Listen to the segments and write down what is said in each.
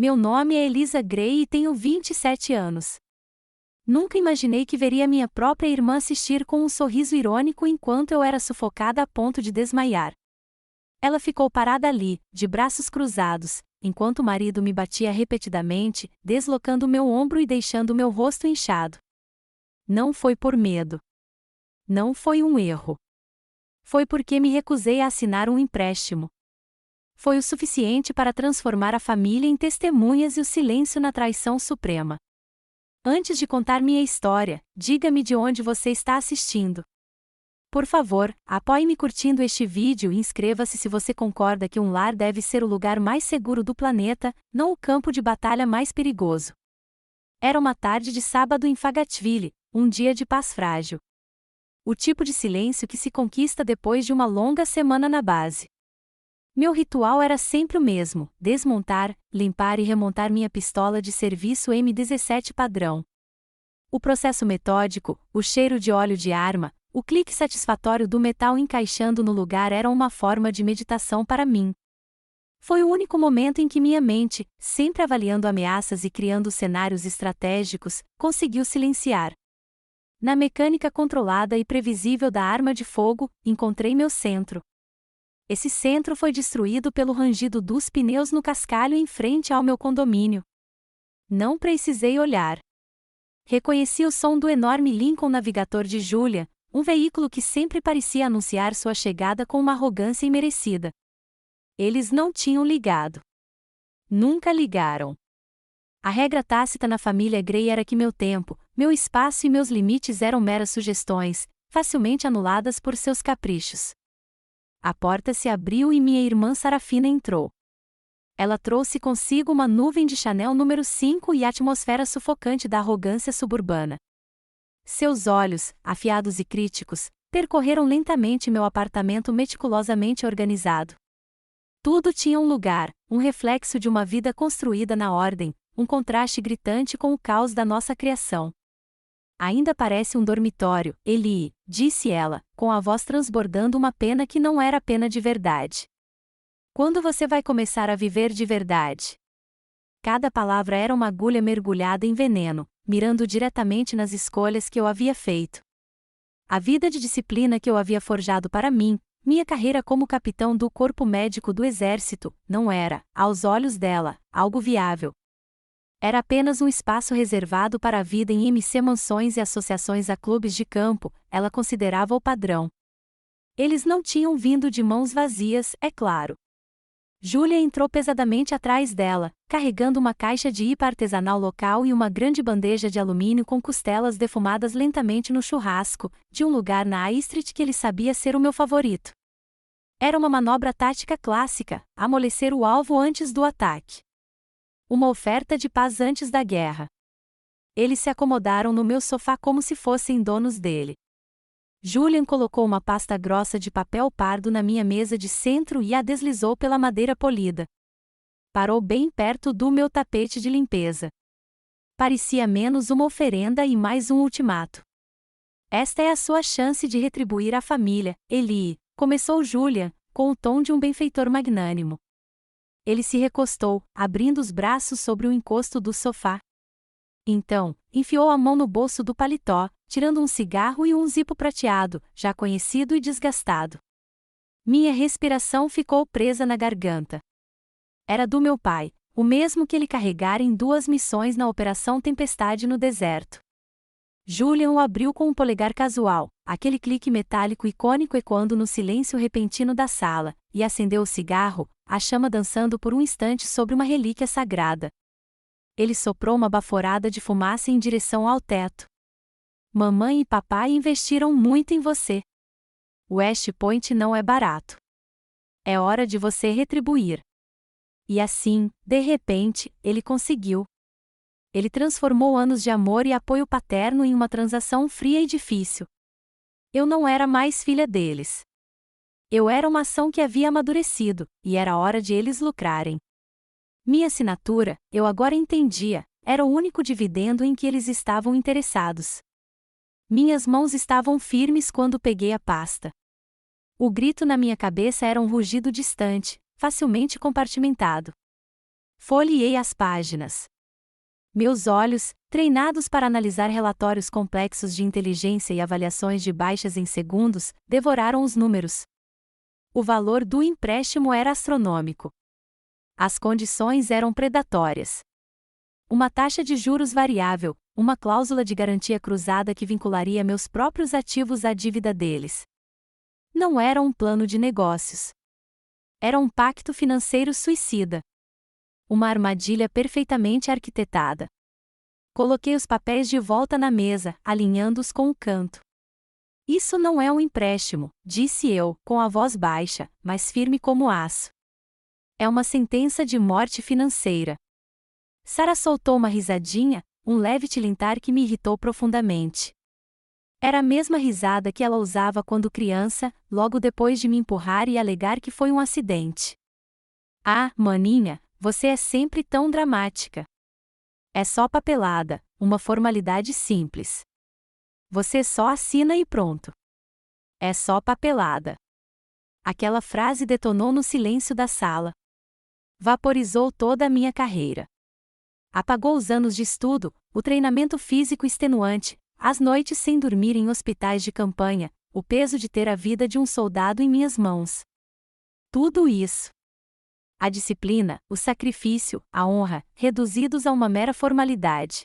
Meu nome é Elisa Gray e tenho 27 anos. Nunca imaginei que veria minha própria irmã assistir com um sorriso irônico enquanto eu era sufocada a ponto de desmaiar. Ela ficou parada ali, de braços cruzados, enquanto o marido me batia repetidamente, deslocando meu ombro e deixando meu rosto inchado. Não foi por medo. Não foi um erro. Foi porque me recusei a assinar um empréstimo. Foi o suficiente para transformar a família em testemunhas e o silêncio na traição suprema. Antes de contar minha história, diga-me de onde você está assistindo. Por favor, apoie-me curtindo este vídeo e inscreva-se se você concorda que um lar deve ser o lugar mais seguro do planeta, não o campo de batalha mais perigoso. Era uma tarde de sábado em Fayetteville, um dia de paz frágil. O tipo de silêncio que se conquista depois de uma longa semana na base. Meu ritual era sempre o mesmo: desmontar, limpar e remontar minha pistola de serviço M17 padrão. O processo metódico, o cheiro de óleo de arma, o clique satisfatório do metal encaixando no lugar eram uma forma de meditação para mim. Foi o único momento em que minha mente, sempre avaliando ameaças e criando cenários estratégicos, conseguiu silenciar. Na mecânica controlada e previsível da arma de fogo, encontrei meu centro. Esse centro foi destruído pelo rangido dos pneus no cascalho em frente ao meu condomínio. Não precisei olhar. Reconheci o som do enorme Lincoln Navigator de Julia, um veículo que sempre parecia anunciar sua chegada com uma arrogância imerecida. Eles não tinham ligado. Nunca ligaram. A regra tácita na família Gray era que meu tempo, meu espaço e meus limites eram meras sugestões, facilmente anuladas por seus caprichos. A porta se abriu e minha irmã Sarafina entrou. Ela trouxe consigo uma nuvem de Chanel número 5 e a atmosfera sufocante da arrogância suburbana. Seus olhos, afiados e críticos, percorreram lentamente meu apartamento meticulosamente organizado. Tudo tinha um lugar, um reflexo de uma vida construída na ordem, um contraste gritante com o caos da nossa criação. Ainda parece um dormitório, Eli, disse ela, com a voz transbordando uma pena que não era pena de verdade. Quando você vai começar a viver de verdade? Cada palavra era uma agulha mergulhada em veneno, mirando diretamente nas escolhas que eu havia feito. A vida de disciplina que eu havia forjado para mim, minha carreira como capitão do corpo médico do exército, não era, aos olhos dela, algo viável. Era apenas um espaço reservado para a vida em MC mansões e associações a clubes de campo, ela considerava o padrão. Eles não tinham vindo de mãos vazias, é claro. Julia entrou pesadamente atrás dela, carregando uma caixa de IPA artesanal local e uma grande bandeja de alumínio com costelas defumadas lentamente no churrasco, de um lugar na High Street que ele sabia ser o meu favorito. Era uma manobra tática clássica, amolecer o alvo antes do ataque. Uma oferta de paz antes da guerra. Eles se acomodaram no meu sofá como se fossem donos dele. Julian colocou uma pasta grossa de papel pardo na minha mesa de centro e a deslizou pela madeira polida. Parou bem perto do meu tapete de limpeza. Parecia menos uma oferenda e mais um ultimato. Esta é a sua chance de retribuir à família, Eli, começou Julian, com o tom de um benfeitor magnânimo. Ele se recostou, abrindo os braços sobre o encosto do sofá. Então, enfiou a mão no bolso do paletó, tirando um cigarro e um zipo prateado, já conhecido e desgastado. Minha respiração ficou presa na garganta. Era do meu pai, o mesmo que ele carregara em 2 missões na Operação Tempestade no deserto. Julian o abriu com um polegar casual, aquele clique metálico icônico ecoando no silêncio repentino da sala, e acendeu o cigarro, a chama dançando por um instante sobre uma relíquia sagrada. Ele soprou uma baforada de fumaça em direção ao teto. Mamãe e papai investiram muito em você. West Point não é barato. É hora de você retribuir. E assim, de repente, ele conseguiu. Ele transformou anos de amor e apoio paterno em uma transação fria e difícil. Eu não era mais filha deles. Eu era uma ação que havia amadurecido, e era hora de eles lucrarem. Minha assinatura, eu agora entendia, era o único dividendo em que eles estavam interessados. Minhas mãos estavam firmes quando peguei a pasta. O grito na minha cabeça era um rugido distante, facilmente compartimentado. Folheei as páginas. Meus olhos, treinados para analisar relatórios complexos de inteligência e avaliações de baixas em segundos, devoraram os números. O valor do empréstimo era astronômico. As condições eram predatórias. Uma taxa de juros variável, uma cláusula de garantia cruzada que vincularia meus próprios ativos à dívida deles. Não era um plano de negócios. Era um pacto financeiro suicida. Uma armadilha perfeitamente arquitetada. Coloquei os papéis de volta na mesa, alinhando-os com o canto. Isso não é um empréstimo, disse eu, com a voz baixa, mas firme como aço. É uma sentença de morte financeira. Sarah soltou uma risadinha, um leve tilintar que me irritou profundamente. Era a mesma risada que ela usava quando criança, logo depois de me empurrar e alegar que foi um acidente. Ah, maninha, você é sempre tão dramática. É só papelada, uma formalidade simples. Você só assina e pronto. É só papelada. Aquela frase detonou no silêncio da sala. Vaporizou toda a minha carreira. Apagou os anos de estudo, o treinamento físico extenuante, as noites sem dormir em hospitais de campanha, o peso de ter a vida de um soldado em minhas mãos. Tudo isso. A disciplina, o sacrifício, a honra, reduzidos a uma mera formalidade.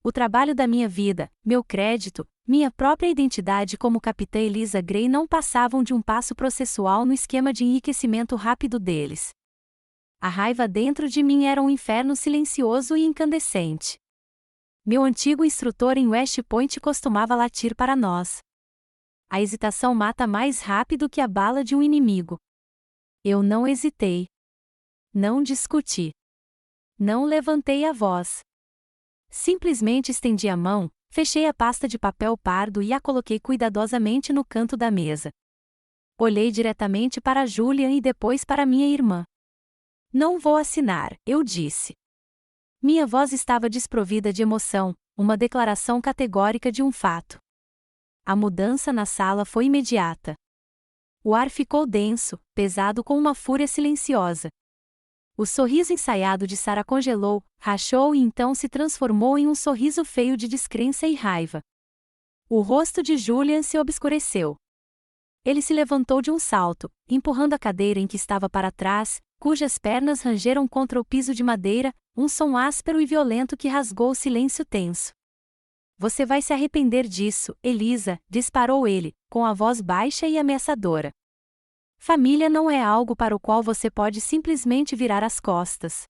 O trabalho da minha vida, meu crédito, minha própria identidade como Capitã Eliza Gray não passavam de um passo processual no esquema de enriquecimento rápido deles. A raiva dentro de mim era um inferno silencioso e incandescente. Meu antigo instrutor em West Point costumava latir para nós. A hesitação mata mais rápido que a bala de um inimigo. Eu não hesitei. Não discuti. Não levantei a voz. Simplesmente estendi a mão, fechei a pasta de papel pardo e a coloquei cuidadosamente no canto da mesa. Olhei diretamente para Julian e depois para minha irmã. Não vou assinar, eu disse. Minha voz estava desprovida de emoção, uma declaração categórica de um fato. A mudança na sala foi imediata. O ar ficou denso, pesado com uma fúria silenciosa. O sorriso ensaiado de Sarah congelou, rachou e então se transformou em um sorriso feio de descrença e raiva. O rosto de Julian se obscureceu. Ele se levantou de um salto, empurrando a cadeira em que estava para trás, cujas pernas rangeram contra o piso de madeira, um som áspero e violento que rasgou o silêncio tenso. Você vai se arrepender disso, Eliza, disparou ele, com a voz baixa e ameaçadora. Família não é algo para o qual você pode simplesmente virar as costas.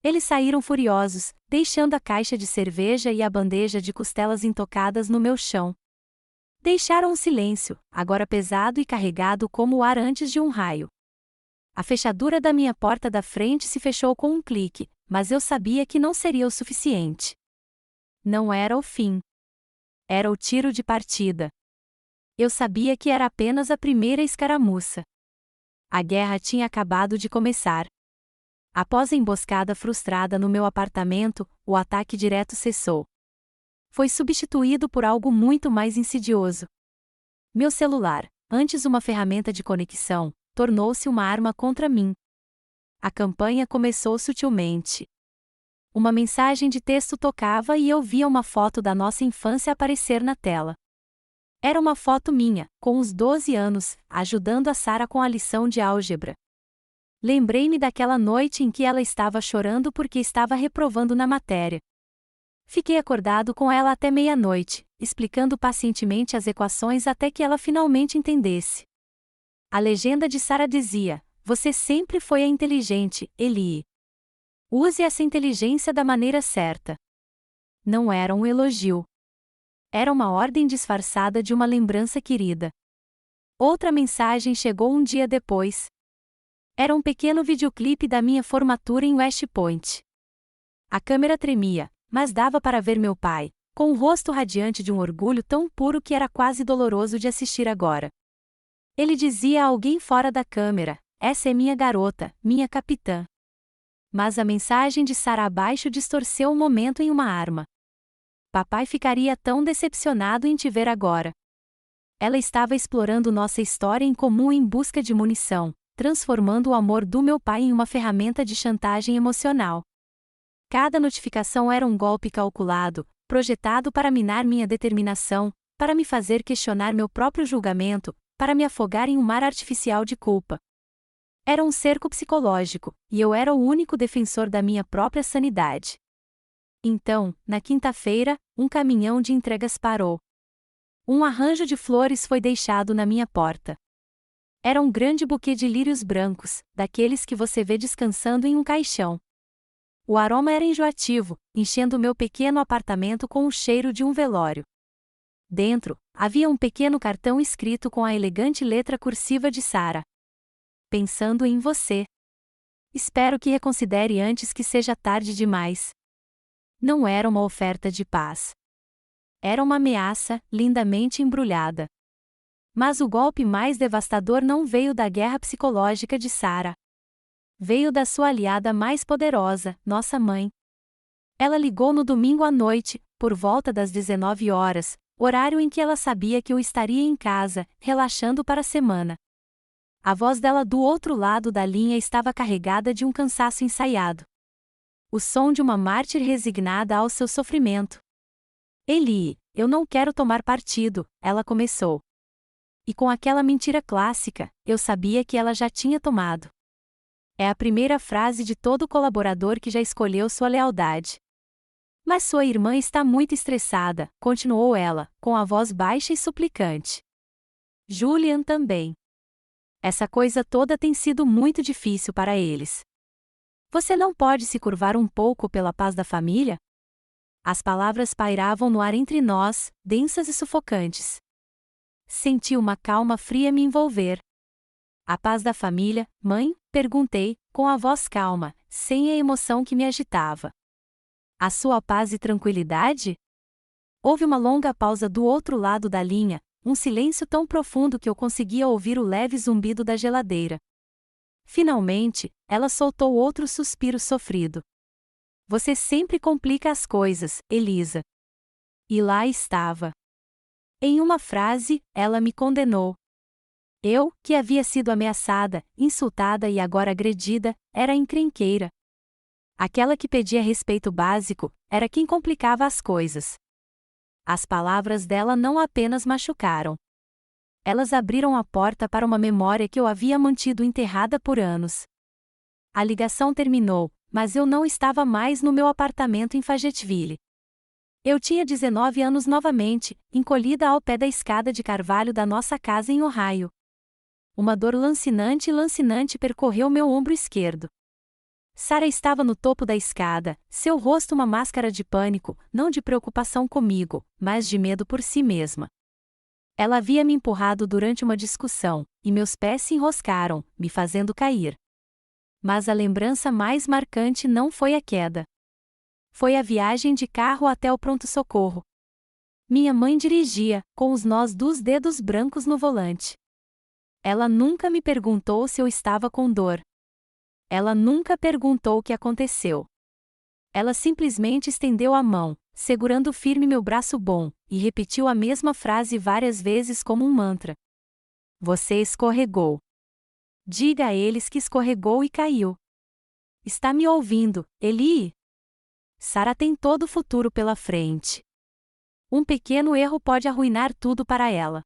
Eles saíram furiosos, deixando a caixa de cerveja e a bandeja de costelas intocadas no meu chão. Deixaram um silêncio, agora pesado e carregado como o ar antes de um raio. A fechadura da minha porta da frente se fechou com um clique, mas eu sabia que não seria o suficiente. Não era o fim. Era o tiro de partida. Eu sabia que era apenas a primeira escaramuça. A guerra tinha acabado de começar. Após a emboscada frustrada no meu apartamento, o ataque direto cessou. Foi substituído por algo muito mais insidioso. Meu celular, antes uma ferramenta de conexão, tornou-se uma arma contra mim. A campanha começou sutilmente. Uma mensagem de texto tocava e eu via uma foto da nossa infância aparecer na tela. Era uma foto minha, com uns 12 anos, ajudando a Sarah com a lição de álgebra. Lembrei-me daquela noite em que ela estava chorando porque estava reprovando na matéria. Fiquei acordado com ela até meia-noite, explicando pacientemente as equações até que ela finalmente entendesse. A legenda de Sarah dizia: "Você sempre foi a inteligente, Eli. Use essa inteligência da maneira certa." Não era um elogio. Era uma ordem disfarçada de uma lembrança querida. Outra mensagem chegou um dia depois. Era um pequeno videoclipe da minha formatura em West Point. A câmera tremia, mas dava para ver meu pai, com o rosto radiante de um orgulho tão puro que era quase doloroso de assistir agora. Ele dizia a alguém fora da câmera: "Essa é minha garota, minha capitã." Mas a mensagem de Sarah abaixo distorceu o momento em uma arma. Papai ficaria tão decepcionado em te ver agora. Ela estava explorando nossa história em comum em busca de munição, transformando o amor do meu pai em uma ferramenta de chantagem emocional. Cada notificação era um golpe calculado, projetado para minar minha determinação, para me fazer questionar meu próprio julgamento, para me afogar em um mar artificial de culpa. Era um cerco psicológico, e eu era o único defensor da minha própria sanidade. Então, na quinta-feira, um caminhão de entregas parou. Um arranjo de flores foi deixado na minha porta. Era um grande buquê de lírios brancos, daqueles que você vê descansando em um caixão. O aroma era enjoativo, enchendo meu pequeno apartamento com o cheiro de um velório. Dentro, havia um pequeno cartão escrito com a elegante letra cursiva de Sarah. Pensando em você. Espero que reconsidere antes que seja tarde demais. Não era uma oferta de paz. Era uma ameaça, lindamente embrulhada. Mas o golpe mais devastador não veio da guerra psicológica de Sarah. Veio da sua aliada mais poderosa, nossa mãe. Ela ligou no domingo à noite, por volta das 19 horas, horário em que ela sabia que eu estaria em casa, relaxando para a semana. A voz dela do outro lado da linha estava carregada de um cansaço ensaiado. O som de uma mártir resignada ao seu sofrimento. Eli, eu não quero tomar partido, ela começou. E com aquela mentira clássica, eu sabia que ela já tinha tomado. É a primeira frase de todo colaborador que já escolheu sua lealdade. Mas sua irmã está muito estressada, continuou ela, com a voz baixa e suplicante. Julian também. Essa coisa toda tem sido muito difícil para eles. Você não pode se curvar um pouco pela paz da família? As palavras pairavam no ar entre nós, densas e sufocantes. Senti uma calma fria me envolver. A paz da família, mãe? Perguntei, com a voz calma, sem a emoção que me agitava. A sua paz e tranquilidade? Houve uma longa pausa do outro lado da linha, um silêncio tão profundo que eu conseguia ouvir o leve zumbido da geladeira. Finalmente, ela soltou outro suspiro sofrido. Você sempre complica as coisas, Elisa. E lá estava. Em uma frase, ela me condenou. Eu, que havia sido ameaçada, insultada e agora agredida, era encrenqueira. Aquela que pedia respeito básico, era quem complicava as coisas. As palavras dela não apenas machucaram. Elas abriram a porta para uma memória que eu havia mantido enterrada por anos. A ligação terminou, mas eu não estava mais no meu apartamento em Fayetteville. Eu tinha 19 anos novamente, encolhida ao pé da escada de carvalho da nossa casa em Ohio. Uma dor lancinante percorreu meu ombro esquerdo. Sarah estava no topo da escada, seu rosto uma máscara de pânico, não de preocupação comigo, mas de medo por si mesma. Ela havia me empurrado durante uma discussão, e meus pés se enroscaram, me fazendo cair. Mas a lembrança mais marcante não foi a queda. Foi a viagem de carro até o pronto-socorro. Minha mãe dirigia, com os nós dos dedos brancos no volante. Ela nunca me perguntou se eu estava com dor. Ela nunca perguntou o que aconteceu. Ela simplesmente estendeu a mão, segurando firme meu braço bom, e repetiu a mesma frase várias vezes como um mantra. Você escorregou. Diga a eles que escorregou e caiu. Está me ouvindo, Eli? Sarah tem todo o futuro pela frente. Um pequeno erro pode arruinar tudo para ela.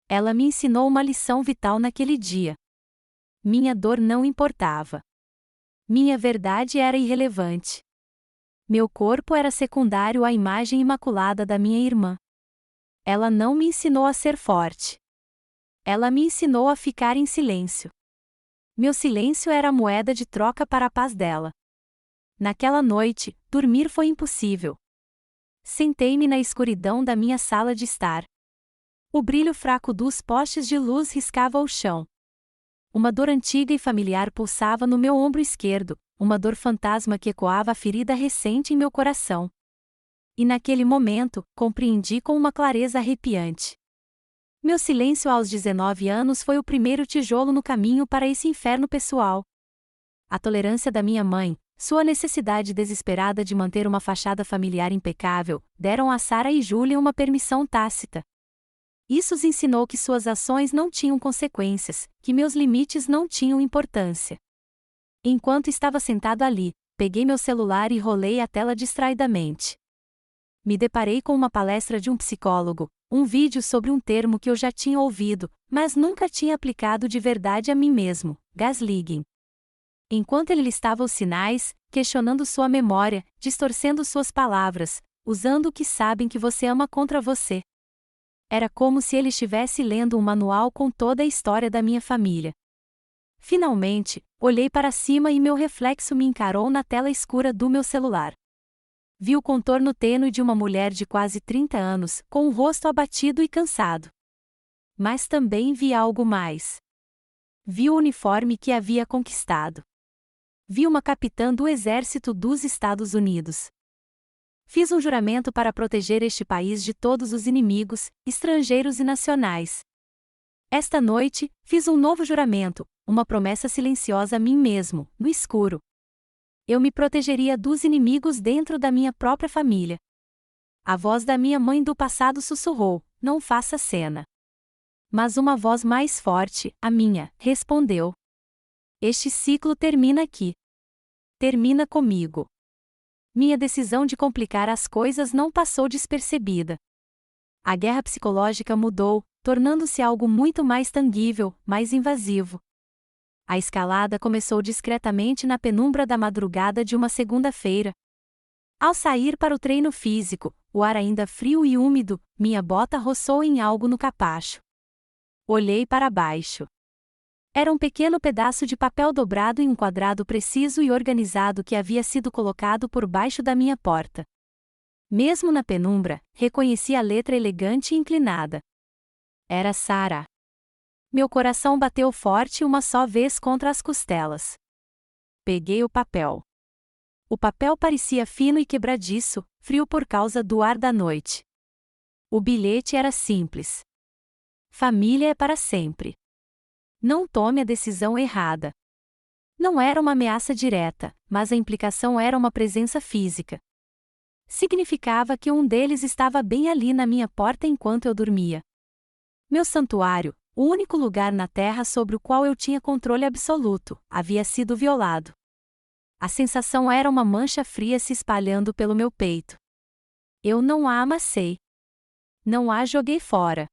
Ela me ensinou uma lição vital naquele dia. Minha dor não importava. Minha verdade era irrelevante. Meu corpo era secundário à imagem imaculada da minha irmã. Ela não me ensinou a ser forte. Ela me ensinou a ficar em silêncio. Meu silêncio era a moeda de troca para a paz dela. Naquela noite, dormir foi impossível. Sentei-me na escuridão da minha sala de estar. O brilho fraco dos postes de luz riscava o chão. Uma dor antiga e familiar pulsava no meu ombro esquerdo, uma dor fantasma que ecoava a ferida recente em meu coração. E naquele momento, compreendi com uma clareza arrepiante. Meu silêncio aos 19 anos foi o primeiro tijolo no caminho para esse inferno pessoal. A tolerância da minha mãe, sua necessidade desesperada de manter uma fachada familiar impecável, deram a Sarah e Julia uma permissão tácita. Isso os ensinou que suas ações não tinham consequências, que meus limites não tinham importância. Enquanto estava sentado ali, peguei meu celular e rolei a tela distraidamente. Me deparei com uma palestra de um psicólogo, um vídeo sobre um termo que eu já tinha ouvido, mas nunca tinha aplicado de verdade a mim mesmo: gaslighting. Enquanto ele listava os sinais, questionando sua memória, distorcendo suas palavras, usando o que sabem que você ama contra você. Era como se ele estivesse lendo um manual com toda a história da minha família. Finalmente, olhei para cima e meu reflexo me encarou na tela escura do meu celular. Vi o contorno tênue de uma mulher de quase 30 anos, com o rosto abatido e cansado. Mas também vi algo mais. Vi o uniforme que havia conquistado. Vi uma capitã do Exército dos Estados Unidos. Fiz um juramento para proteger este país de todos os inimigos, estrangeiros e nacionais. Esta noite, fiz um novo juramento, uma promessa silenciosa a mim mesmo, no escuro. Eu me protegeria dos inimigos dentro da minha própria família. A voz da minha mãe do passado sussurrou: não faça cena. Mas uma voz mais forte, a minha, respondeu: este ciclo termina aqui. Termina comigo. Minha decisão de complicar as coisas não passou despercebida. A guerra psicológica mudou, tornando-se algo muito mais tangível, mais invasivo. A escalada começou discretamente na penumbra da madrugada de uma segunda-feira. Ao sair para o treino físico, o ar ainda frio e úmido, minha bota roçou em algo no capacho. Olhei para baixo. Era um pequeno pedaço de papel dobrado em um quadrado preciso e organizado que havia sido colocado por baixo da minha porta. Mesmo na penumbra, reconheci a letra elegante e inclinada. Era Sarah. Meu coração bateu forte uma só vez contra as costelas. Peguei o papel. O papel parecia fino e quebradiço, frio por causa do ar da noite. O bilhete era simples. Família é para sempre. Não tome a decisão errada. Não era uma ameaça direta, mas a implicação era uma presença física. Significava que um deles estava bem ali na minha porta enquanto eu dormia. Meu santuário, o único lugar na Terra sobre o qual eu tinha controle absoluto, havia sido violado. A sensação era uma mancha fria se espalhando pelo meu peito. Eu não a amassei. Não a joguei fora.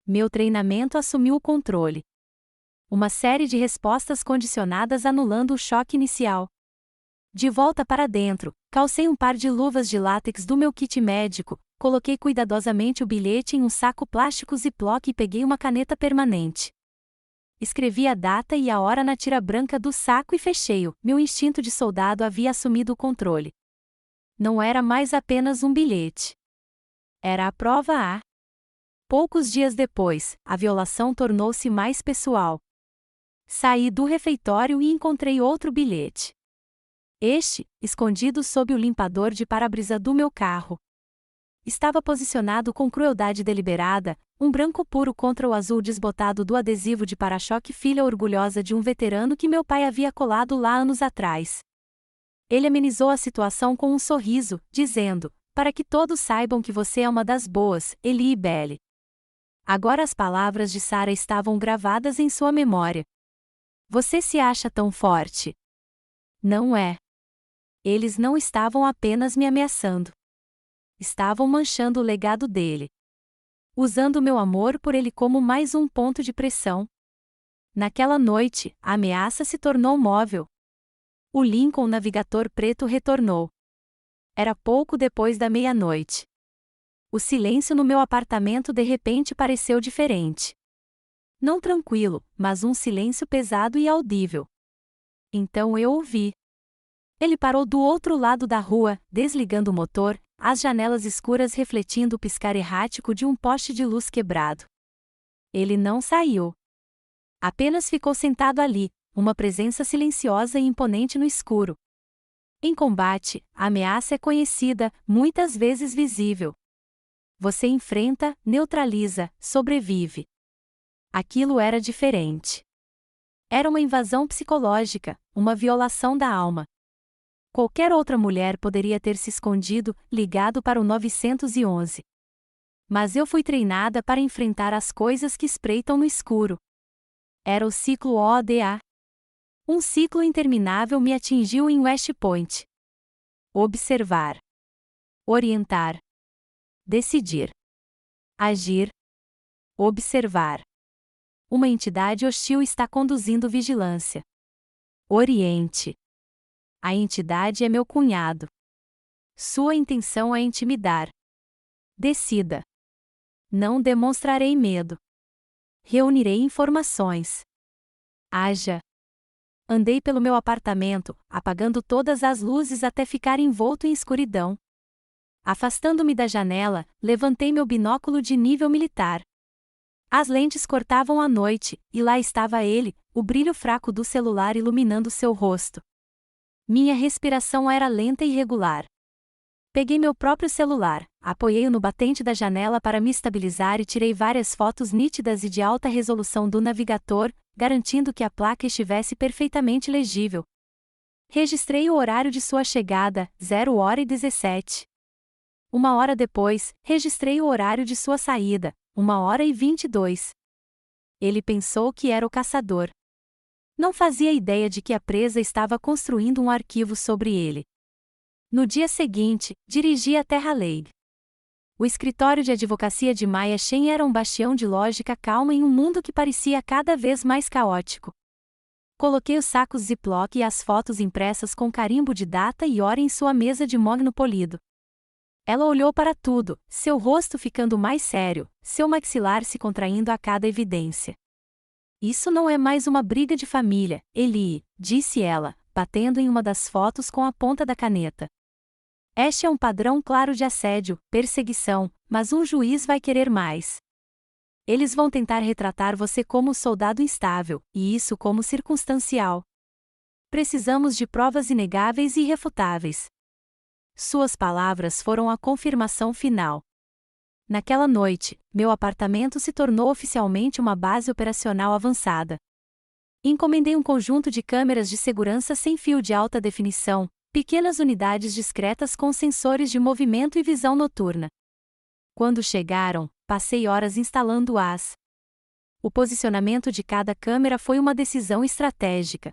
Meu treinamento assumiu o controle. Uma série de respostas condicionadas anulando o choque inicial. De volta para dentro, calcei um par de luvas de látex do meu kit médico, coloquei cuidadosamente o bilhete em um saco plástico Ziploc e peguei uma caneta permanente. Escrevi a data e a hora na tira branca do saco e fechei-o. Meu instinto de soldado havia assumido o controle. Não era mais apenas um bilhete. Era a prova A. Poucos dias depois, a violação tornou-se mais pessoal. Saí do refeitório e encontrei outro bilhete. Este, escondido sob o limpador de para-brisa do meu carro. Estava posicionado com crueldade deliberada, um branco puro contra o azul desbotado do adesivo de para-choque, filha orgulhosa de um veterano que meu pai havia colado lá anos atrás. Ele amenizou a situação com um sorriso, dizendo: para que todos saibam que você é uma das boas, Eli e Belle. Agora as palavras de Sarah estavam gravadas em sua memória. Você se acha tão forte? Não é. Eles não estavam apenas me ameaçando. Estavam manchando o legado dele. Usando meu amor por ele como mais um ponto de pressão. Naquela noite, a ameaça se tornou móvel. O Lincoln Navigator preto retornou. Era pouco depois da meia-noite. O silêncio no meu apartamento de repente pareceu diferente. Não tranquilo, mas um silêncio pesado e audível. Então eu ouvi. Ele parou do outro lado da rua, desligando o motor, as janelas escuras refletindo o piscar errático de um poste de luz quebrado. Ele não saiu. Apenas ficou sentado ali, uma presença silenciosa e imponente no escuro. Em combate, a ameaça é conhecida, muitas vezes visível. Você enfrenta, neutraliza, sobrevive. Aquilo era diferente. Era uma invasão psicológica, uma violação da alma. Qualquer outra mulher poderia ter se escondido, ligado para o 911. Mas eu fui treinada para enfrentar as coisas que espreitam no escuro. Era o ciclo ODA. Um ciclo interminável me atingiu em West Point. Observar. Orientar. Decidir. Agir. Observar. Uma entidade hostil está conduzindo vigilância. Oriente. A entidade é meu cunhado. Sua intenção é intimidar. Decida. Não demonstrarei medo. Reunirei informações. Haja. Andei pelo meu apartamento, apagando todas as luzes até ficar envolto em escuridão. Afastando-me da janela, levantei meu binóculo de nível militar. As lentes cortavam a noite, e lá estava ele, o brilho fraco do celular iluminando seu rosto. Minha respiração era lenta e irregular. Peguei meu próprio celular, apoiei-o no batente da janela para me estabilizar e tirei várias fotos nítidas e de alta resolução do navegador, garantindo que a placa estivesse perfeitamente legível. Registrei o horário de sua chegada, 0h17. 1 hora depois, registrei o horário de sua saída, 1h22. Ele pensou que era o caçador. Não fazia ideia de que a presa estava construindo um arquivo sobre ele. No dia seguinte, dirigi a Terra Lake. O escritório de advocacia de Maya Chen era um bastião de lógica calma em um mundo que parecia cada vez mais caótico. Coloquei os sacos Ziploc e as fotos impressas com carimbo de data e hora em sua mesa de mogno polido. Ela olhou para tudo, seu rosto ficando mais sério, seu maxilar se contraindo a cada evidência. Isso não é mais uma briga de família, Eli, disse ela, batendo em uma das fotos com a ponta da caneta. Este é um padrão claro de assédio, perseguição, mas um juiz vai querer mais. Eles vão tentar retratar você como soldado instável, e isso como circunstancial. Precisamos de provas inegáveis e irrefutáveis. Suas palavras foram a confirmação final. Naquela noite, meu apartamento se tornou oficialmente uma base operacional avançada. Encomendei um conjunto de câmeras de segurança sem fio de alta definição, pequenas unidades discretas com sensores de movimento e visão noturna. Quando chegaram, passei horas instalando-as. O posicionamento de cada câmera foi uma decisão estratégica.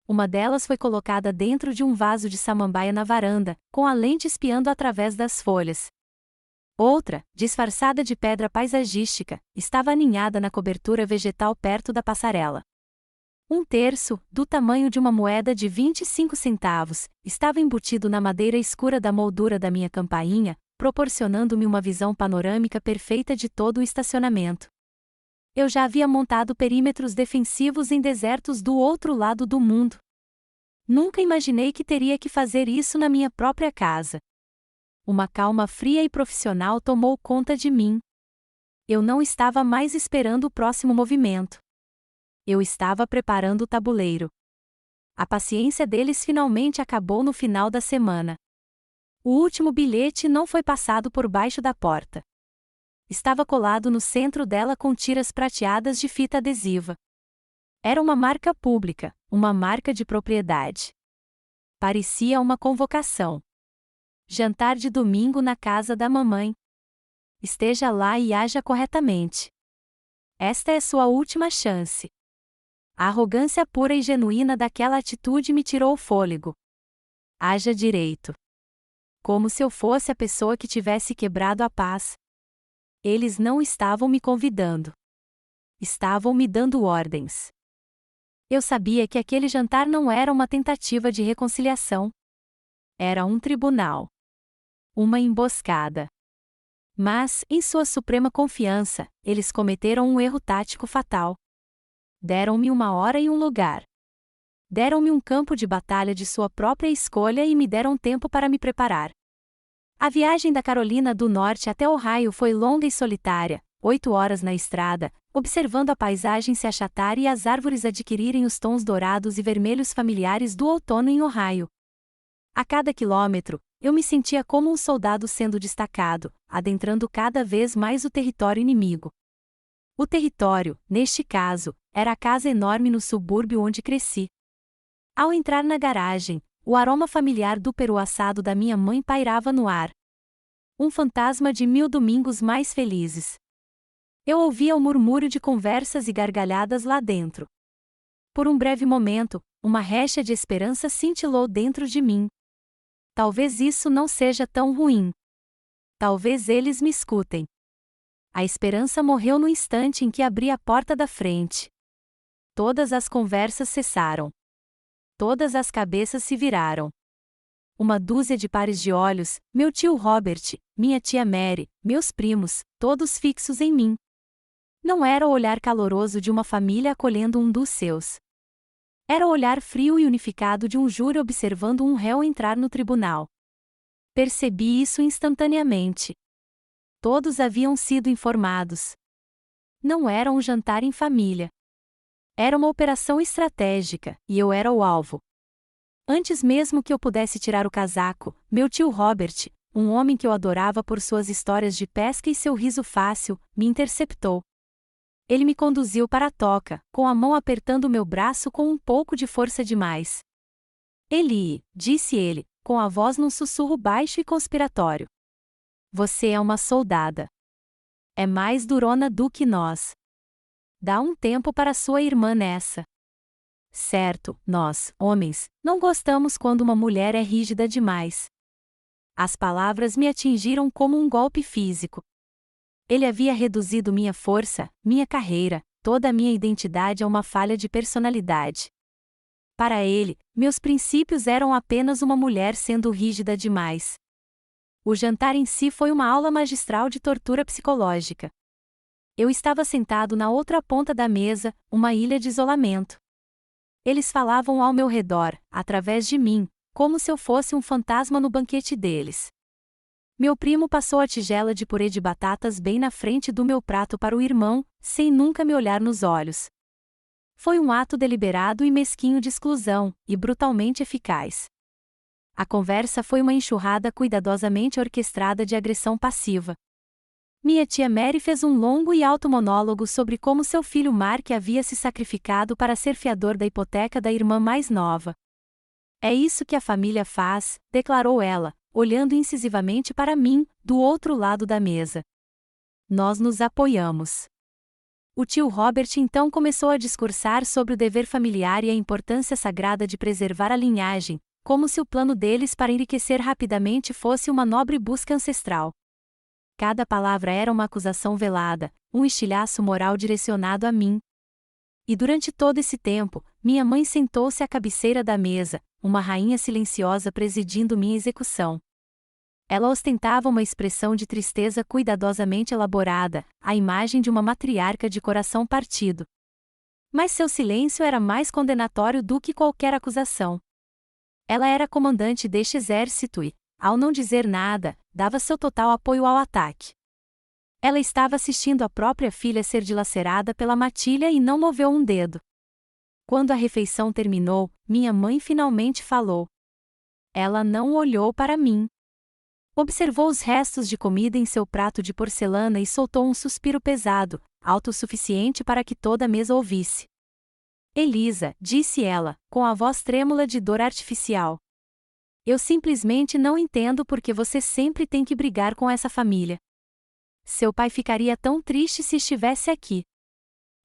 Uma delas foi colocada dentro de um vaso de samambaia na varanda, com a lente espiando através das folhas. Outra, disfarçada de pedra paisagística, estava aninhada na cobertura vegetal perto da passarela. Um terço, do tamanho de uma moeda de 25 centavos, estava embutido na madeira escura da moldura da minha campainha, proporcionando-me uma visão panorâmica perfeita de todo o estacionamento. Eu já havia montado perímetros defensivos em desertos do outro lado do mundo. Nunca imaginei que teria que fazer isso na minha própria casa. Uma calma fria e profissional tomou conta de mim. Eu não estava mais esperando o próximo movimento. Eu estava preparando o tabuleiro. A paciência deles finalmente acabou no final da semana. O último bilhete não foi passado por baixo da porta. Estava colado no centro dela com tiras prateadas de fita adesiva. Era uma marca pública, uma marca de propriedade. Parecia uma convocação. Jantar de domingo na casa da mamãe. Esteja lá e haja corretamente. Esta é sua última chance. A arrogância pura e genuína daquela atitude me tirou o fôlego. Haja direito. Como se eu fosse a pessoa que tivesse quebrado a paz. Eles não estavam me convidando. Estavam me dando ordens. Eu sabia que aquele jantar não era uma tentativa de reconciliação. Era um tribunal. Uma emboscada. Mas, em sua suprema confiança, eles cometeram um erro tático fatal. Deram-me 1 hora e um lugar. Deram-me um campo de batalha de sua própria escolha e me deram tempo para me preparar. A viagem da Carolina do Norte até Ohio foi longa e solitária, 8 horas na estrada, observando a paisagem se achatar e as árvores adquirirem os tons dourados e vermelhos familiares do outono em Ohio. A cada quilômetro, eu me sentia como um soldado sendo destacado, adentrando cada vez mais o território inimigo. O território, neste caso, era a casa enorme no subúrbio onde cresci. Ao entrar na garagem, o aroma familiar do peru assado da minha mãe pairava no ar. Um fantasma de 1000 domingos mais felizes. Eu ouvia o murmúrio de conversas e gargalhadas lá dentro. Por um breve momento, uma recha de esperança cintilou dentro de mim. Talvez isso não seja tão ruim. Talvez eles me escutem. A esperança morreu no instante em que abri a porta da frente. Todas as conversas cessaram. Todas as cabeças se viraram. Uma dúzia de pares de olhos, meu tio Robert, minha tia Mary, meus primos, todos fixos em mim. Não era o olhar caloroso de uma família acolhendo um dos seus. Era o olhar frio e unificado de um júri observando um réu entrar no tribunal. Percebi isso instantaneamente. Todos haviam sido informados. Não era um jantar em família. Era uma operação estratégica, e eu era o alvo. Antes mesmo que eu pudesse tirar o casaco, meu tio Robert, um homem que eu adorava por suas histórias de pesca e seu riso fácil, me interceptou. Ele me conduziu para a toca, com a mão apertando meu braço com um pouco de força demais. Eli, disse ele, com a voz num sussurro baixo e conspiratório. Você é uma soldada. É mais durona do que nós. Dá um tempo para sua irmã nessa. Certo, nós, homens, não gostamos quando uma mulher é rígida demais. As palavras me atingiram como um golpe físico. Ele havia reduzido minha força, minha carreira, toda a minha identidade a uma falha de personalidade. Para ele, meus princípios eram apenas uma mulher sendo rígida demais. O jantar em si foi uma aula magistral de tortura psicológica. Eu estava sentado na outra ponta da mesa, uma ilha de isolamento. Eles falavam ao meu redor, através de mim, como se eu fosse um fantasma no banquete deles. Meu primo passou a tigela de purê de batatas bem na frente do meu prato para o irmão, sem nunca me olhar nos olhos. Foi um ato deliberado e mesquinho de exclusão, e brutalmente eficaz. A conversa foi uma enxurrada cuidadosamente orquestrada de agressão passiva. Minha tia Mary fez um longo e alto monólogo sobre como seu filho Mark havia se sacrificado para ser fiador da hipoteca da irmã mais nova. É isso que a família faz, declarou ela, olhando incisivamente para mim, do outro lado da mesa. Nós nos apoiamos. O tio Robert então começou a discursar sobre o dever familiar e a importância sagrada de preservar a linhagem, como se o plano deles para enriquecer rapidamente fosse uma nobre busca ancestral. Cada palavra era uma acusação velada, um estilhaço moral direcionado a mim. E durante todo esse tempo, minha mãe sentou-se à cabeceira da mesa, uma rainha silenciosa presidindo minha execução. Ela ostentava uma expressão de tristeza cuidadosamente elaborada, a imagem de uma matriarca de coração partido. Mas seu silêncio era mais condenatório do que qualquer acusação. Ela era comandante deste exército e, ao não dizer nada, dava seu total apoio ao ataque. Ela estava assistindo a própria filha ser dilacerada pela matilha e não moveu um dedo. Quando a refeição terminou, minha mãe finalmente falou. Ela não olhou para mim. Observou os restos de comida em seu prato de porcelana e soltou um suspiro pesado, alto o suficiente para que toda a mesa ouvisse. Elisa, disse ela, com a voz trêmula de dor artificial. Eu simplesmente não entendo por que você sempre tem que brigar com essa família. Seu pai ficaria tão triste se estivesse aqui.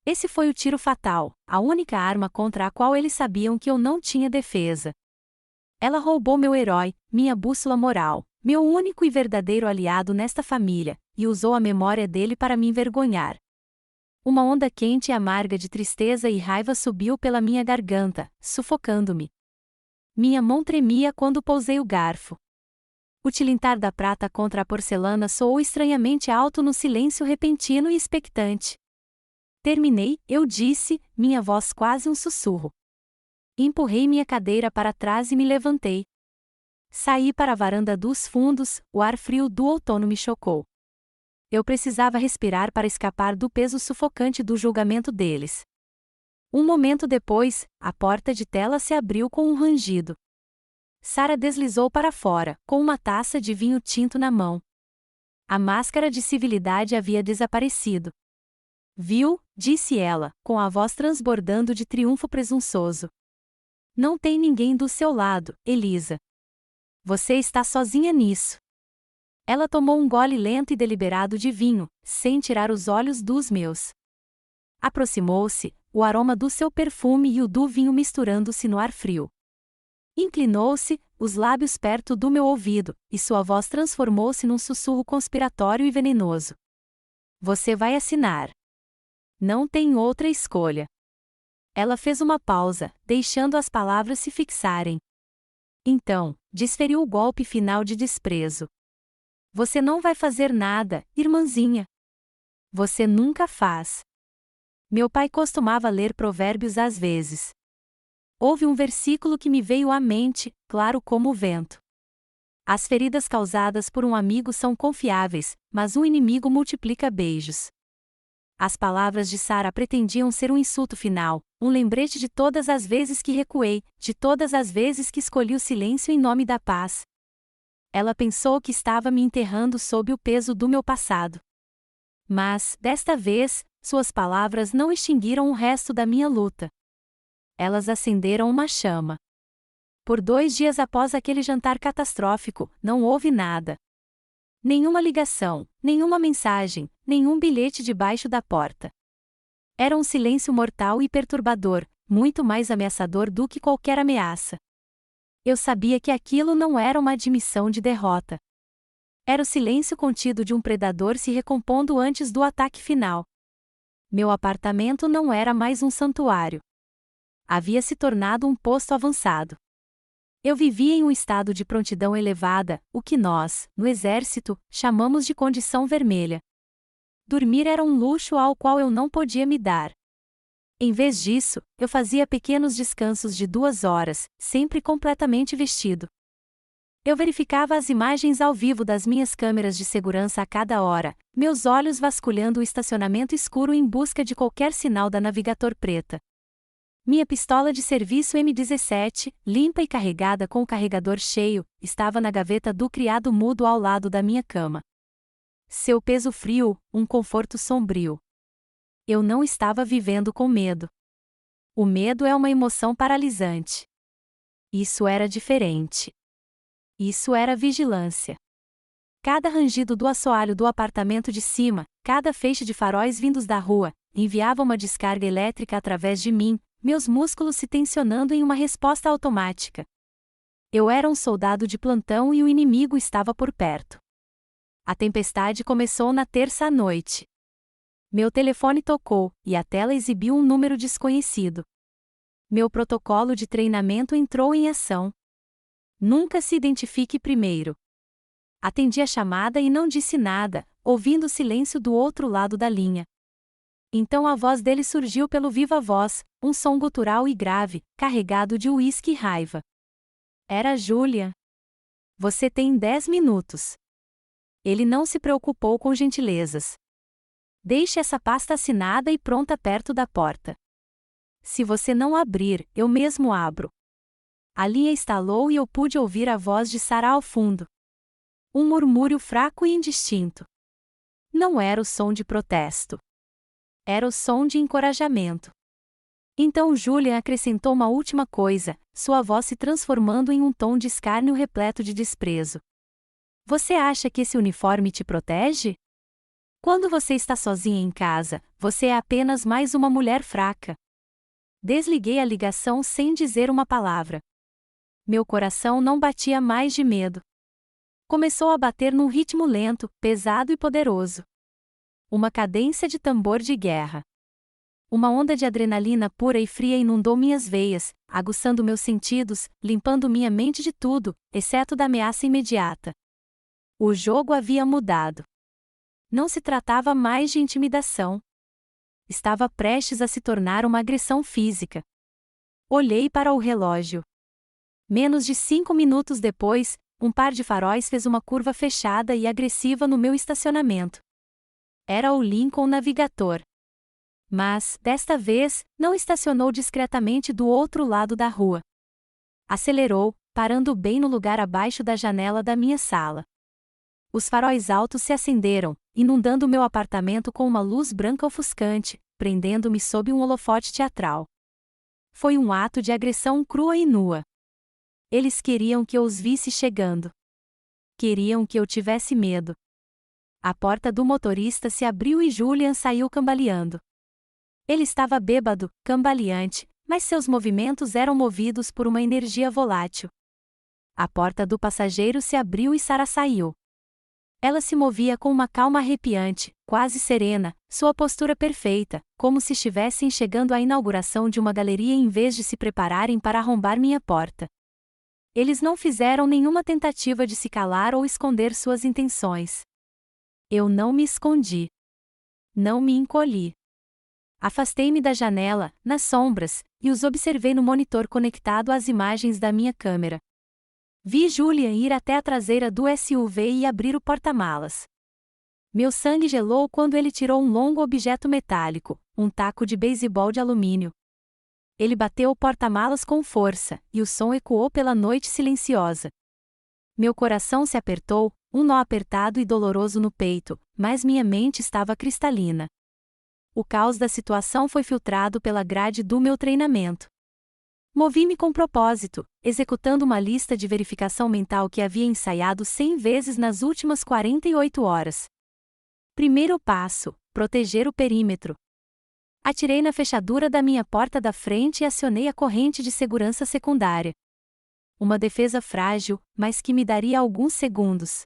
Esse foi o tiro fatal, a única arma contra a qual eles sabiam que eu não tinha defesa. Ela roubou meu herói, minha bússola moral, meu único e verdadeiro aliado nesta família, e usou a memória dele para me envergonhar. Uma onda quente e amarga de tristeza e raiva subiu pela minha garganta, sufocando-me. Minha mão tremia quando pousei o garfo. O tilintar da prata contra a porcelana soou estranhamente alto no silêncio repentino e expectante. Terminei, eu disse, minha voz quase um sussurro. Empurrei minha cadeira para trás e me levantei. Saí para a varanda dos fundos, o ar frio do outono me chocou. Eu precisava respirar para escapar do peso sufocante do julgamento deles. Um momento depois, a porta de tela se abriu com um rangido. Sarah deslizou para fora, com uma taça de vinho tinto na mão. A máscara de civilidade havia desaparecido. Viu, disse ela, com a voz transbordando de triunfo presunçoso. Não tem ninguém do seu lado, Elisa. Você está sozinha nisso. Ela tomou um gole lento e deliberado de vinho, sem tirar os olhos dos meus. Aproximou-se, o aroma do seu perfume e o do vinho misturando-se no ar frio. Inclinou-se, os lábios perto do meu ouvido, e sua voz transformou-se num sussurro conspiratório e venenoso. Você vai assinar. Não tem outra escolha. Ela fez uma pausa, deixando as palavras se fixarem. Então, desferiu o golpe final de desprezo. Você não vai fazer nada, irmãzinha. Você nunca faz. Meu pai costumava ler provérbios às vezes. Houve um versículo que me veio à mente, claro como o vento. As feridas causadas por um amigo são confiáveis, mas um inimigo multiplica beijos. As palavras de Sara pretendiam ser um insulto final, um lembrete de todas as vezes que recuei, de todas as vezes que escolhi o silêncio em nome da paz. Ela pensou que estava me enterrando sob o peso do meu passado. Mas, desta vez, suas palavras não extinguiram o resto da minha luta. Elas acenderam uma chama. Por 2 dias após aquele jantar catastrófico, não houve nada. Nenhuma ligação, nenhuma mensagem, nenhum bilhete debaixo da porta. Era um silêncio mortal e perturbador, muito mais ameaçador do que qualquer ameaça. Eu sabia que aquilo não era uma admissão de derrota. Era o silêncio contido de um predador se recompondo antes do ataque final. Meu apartamento não era mais um santuário. Havia se tornado um posto avançado. Eu vivia em um estado de prontidão elevada, o que nós, no exército, chamamos de condição vermelha. Dormir era um luxo ao qual eu não podia me dar. Em vez disso, eu fazia pequenos descansos de 2 horas, sempre completamente vestido. Eu verificava as imagens ao vivo das minhas câmeras de segurança a cada hora, meus olhos vasculhando o estacionamento escuro em busca de qualquer sinal da Navigator preta. Minha pistola de serviço M17, limpa e carregada com o carregador cheio, estava na gaveta do criado mudo ao lado da minha cama. Seu peso frio, um conforto sombrio. Eu não estava vivendo com medo. O medo é uma emoção paralisante. Isso era diferente. Isso era vigilância. Cada rangido do assoalho do apartamento de cima, cada feixe de faróis vindos da rua, enviava uma descarga elétrica através de mim, meus músculos se tensionando em uma resposta automática. Eu era um soldado de plantão e o inimigo estava por perto. A tempestade começou na terça à noite. Meu telefone tocou, e a tela exibiu um número desconhecido. Meu protocolo de treinamento entrou em ação. Nunca se identifique primeiro. Atendi a chamada e não disse nada, ouvindo o silêncio do outro lado da linha. Então a voz dele surgiu pelo viva-voz, um som gutural e grave, carregado de uísque e raiva. Era Julia. Você tem 10 minutos. Ele não se preocupou com gentilezas. Deixe essa pasta assinada e pronta perto da porta. Se você não abrir, eu mesmo abro. A linha estalou e eu pude ouvir a voz de Sara ao fundo. Um murmúrio fraco e indistinto. Não era o som de protesto. Era o som de encorajamento. Então Julian acrescentou uma última coisa, sua voz se transformando em um tom de escárnio repleto de desprezo. Você acha que esse uniforme te protege? Quando você está sozinha em casa, você é apenas mais uma mulher fraca. Desliguei a ligação sem dizer uma palavra. Meu coração não batia mais de medo. Começou a bater num ritmo lento, pesado e poderoso. Uma cadência de tambor de guerra. Uma onda de adrenalina pura e fria inundou minhas veias, aguçando meus sentidos, limpando minha mente de tudo, exceto da ameaça imediata. O jogo havia mudado. Não se tratava mais de intimidação. Estava prestes a se tornar uma agressão física. Olhei para o relógio. Menos de 5 minutos depois, um par de faróis fez uma curva fechada e agressiva no meu estacionamento. Era o Lincoln Navigator. Mas, desta vez, não estacionou discretamente do outro lado da rua. Acelerou, parando bem no lugar abaixo da janela da minha sala. Os faróis altos se acenderam, inundando meu apartamento com uma luz branca ofuscante, prendendo-me sob um holofote teatral. Foi um ato de agressão crua e nua. Eles queriam que eu os visse chegando. Queriam que eu tivesse medo. A porta do motorista se abriu e Julian saiu cambaleando. Ele estava bêbado, cambaleante, mas seus movimentos eram movidos por uma energia volátil. A porta do passageiro se abriu e Sarah saiu. Ela se movia com uma calma arrepiante, quase serena, sua postura perfeita, como se estivessem chegando à inauguração de uma galeria em vez de se prepararem para arrombar minha porta. Eles não fizeram nenhuma tentativa de se calar ou esconder suas intenções. Eu não me escondi. Não me encolhi. Afastei-me da janela, nas sombras, e os observei no monitor conectado às imagens da minha câmera. Vi Julian ir até a traseira do SUV e abrir o porta-malas. Meu sangue gelou quando ele tirou um longo objeto metálico, um taco de beisebol de alumínio. Ele bateu o porta-malas com força, e o som ecoou pela noite silenciosa. Meu coração se apertou, um nó apertado e doloroso no peito, mas minha mente estava cristalina. O caos da situação foi filtrado pela grade do meu treinamento. Movi-me com propósito, executando uma lista de verificação mental que havia ensaiado 100 vezes nas últimas 48 horas. Primeiro passo: proteger o perímetro. Atirei na fechadura da minha porta da frente e acionei a corrente de segurança secundária. Uma defesa frágil, mas que me daria alguns segundos.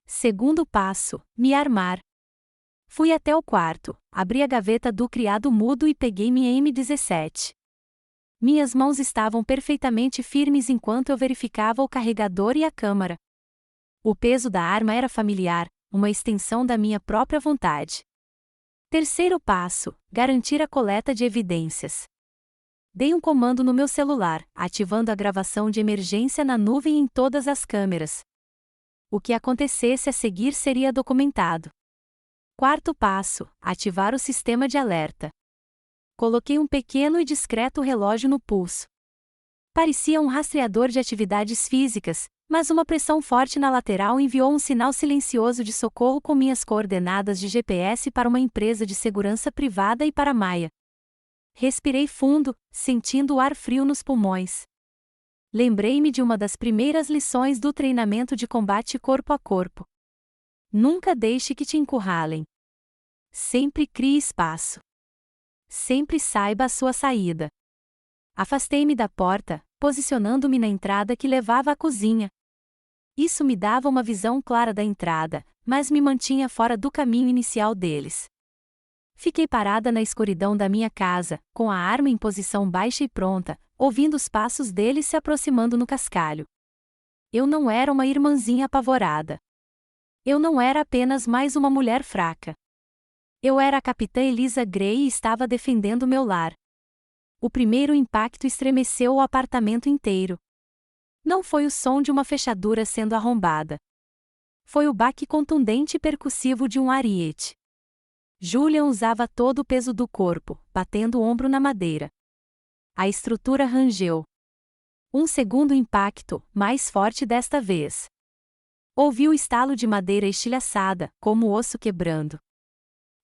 Segundo passo: me armar. Fui até o quarto, abri a gaveta do criado mudo e peguei minha M17. Minhas mãos estavam perfeitamente firmes enquanto eu verificava o carregador e a câmara. O peso da arma era familiar, uma extensão da minha própria vontade. Terceiro passo: garantir a coleta de evidências. Dei um comando no meu celular, ativando a gravação de emergência na nuvem em todas as câmeras. O que acontecesse a seguir seria documentado. Quarto passo: ativar o sistema de alerta. Coloquei um pequeno e discreto relógio no pulso. Parecia um rastreador de atividades físicas, mas uma pressão forte na lateral enviou um sinal silencioso de socorro com minhas coordenadas de GPS para uma empresa de segurança privada e para Maia. Respirei fundo, sentindo o ar frio nos pulmões. Lembrei-me de uma das primeiras lições do treinamento de combate corpo a corpo. Nunca deixe que te encurralem. Sempre crie espaço. Sempre saiba a sua saída. Afastei-me da porta, posicionando-me na entrada que levava à cozinha. Isso me dava uma visão clara da entrada, mas me mantinha fora do caminho inicial deles. Fiquei parada na escuridão da minha casa, com a arma em posição baixa e pronta, ouvindo os passos deles se aproximando no cascalho. Eu não era uma irmãzinha apavorada. Eu não era apenas mais uma mulher fraca. Eu era a capitã Elisa Gray e estava defendendo meu lar. O primeiro impacto estremeceu o apartamento inteiro. Não foi o som de uma fechadura sendo arrombada. Foi o baque contundente e percussivo de um ariete. Julian usava todo o peso do corpo, batendo o ombro na madeira. A estrutura rangeu. Um segundo impacto, mais forte desta vez. Ouvi o estalo de madeira estilhaçada, como osso quebrando.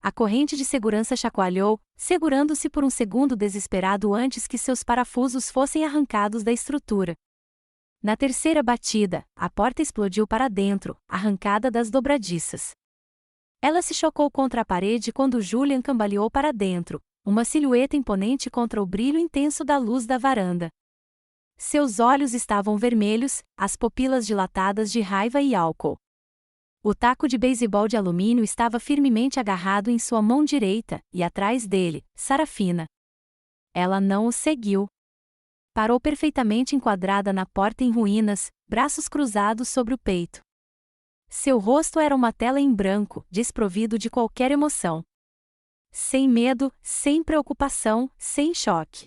A corrente de segurança chacoalhou, segurando-se por um segundo desesperado antes que seus parafusos fossem arrancados da estrutura. Na terceira batida, a porta explodiu para dentro, arrancada das dobradiças. Ela se chocou contra a parede quando Julian cambaleou para dentro, uma silhueta imponente contra o brilho intenso da luz da varanda. Seus olhos estavam vermelhos, as pupilas dilatadas de raiva e álcool. O taco de beisebol de alumínio estava firmemente agarrado em sua mão direita, e atrás dele, Sarafina. Ela não o seguiu. Parou perfeitamente enquadrada na porta em ruínas, braços cruzados sobre o peito. Seu rosto era uma tela em branco, desprovido de qualquer emoção. Sem medo, sem preocupação, sem choque.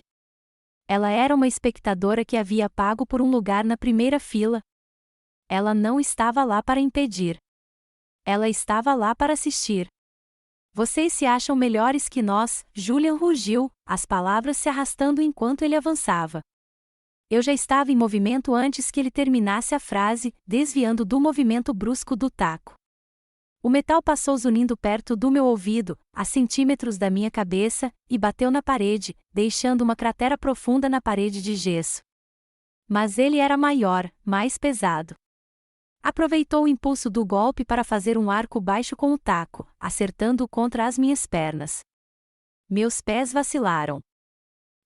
Ela era uma espectadora que havia pago por um lugar na primeira fila. Ela não estava lá para impedir. Ela estava lá para assistir. Vocês se acham melhores que nós, Julian rugiu, as palavras se arrastando enquanto ele avançava. Eu já estava em movimento antes que ele terminasse a frase, desviando do movimento brusco do taco. O metal passou zunindo perto do meu ouvido, a centímetros da minha cabeça, e bateu na parede, deixando uma cratera profunda na parede de gesso. Mas ele era maior, mais pesado. Aproveitou o impulso do golpe para fazer um arco baixo com o taco, acertando-o contra as minhas pernas. Meus pés vacilaram.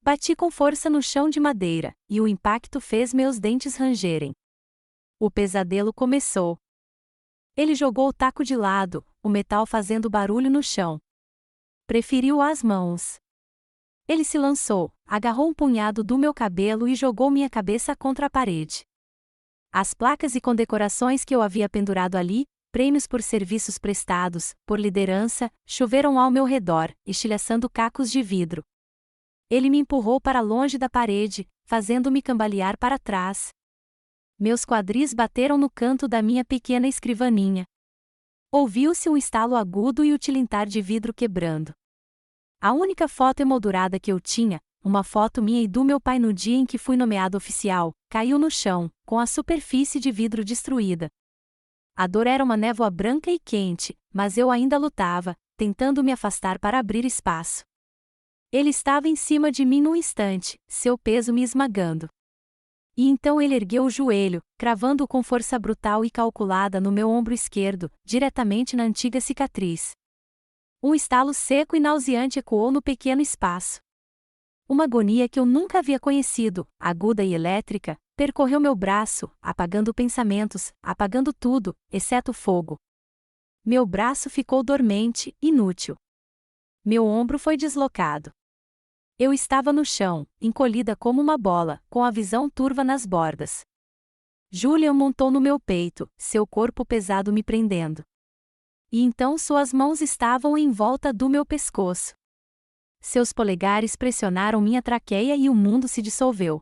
Bati com força no chão de madeira, e o impacto fez meus dentes rangerem. O pesadelo começou. Ele jogou o taco de lado, o metal fazendo barulho no chão. Preferiu as mãos. Ele se lançou, agarrou um punhado do meu cabelo e jogou minha cabeça contra a parede. As placas e condecorações que eu havia pendurado ali, prêmios por serviços prestados, por liderança, choveram ao meu redor, estilhaçando cacos de vidro. Ele me empurrou para longe da parede, fazendo-me cambalear para trás. Meus quadris bateram no canto da minha pequena escrivaninha. Ouviu-se um estalo agudo e o tilintar de vidro quebrando. A única foto emoldurada que eu tinha, uma foto minha e do meu pai no dia em que fui nomeado oficial, caiu no chão, com a superfície de vidro destruída. A dor era uma névoa branca e quente, mas eu ainda lutava, tentando me afastar para abrir espaço. Ele estava em cima de mim num instante, seu peso me esmagando. E então ele ergueu o joelho, cravando-o com força brutal e calculada no meu ombro esquerdo, diretamente na antiga cicatriz. Um estalo seco e nauseante ecoou no pequeno espaço. Uma agonia que eu nunca havia conhecido, aguda e elétrica, percorreu meu braço, apagando pensamentos, apagando tudo, exceto o fogo. Meu braço ficou dormente, inútil. Meu ombro foi deslocado. Eu estava no chão, encolhida como uma bola, com a visão turva nas bordas. Julian montou no meu peito, seu corpo pesado me prendendo. E então suas mãos estavam em volta do meu pescoço. Seus polegares pressionaram minha traqueia e o mundo se dissolveu.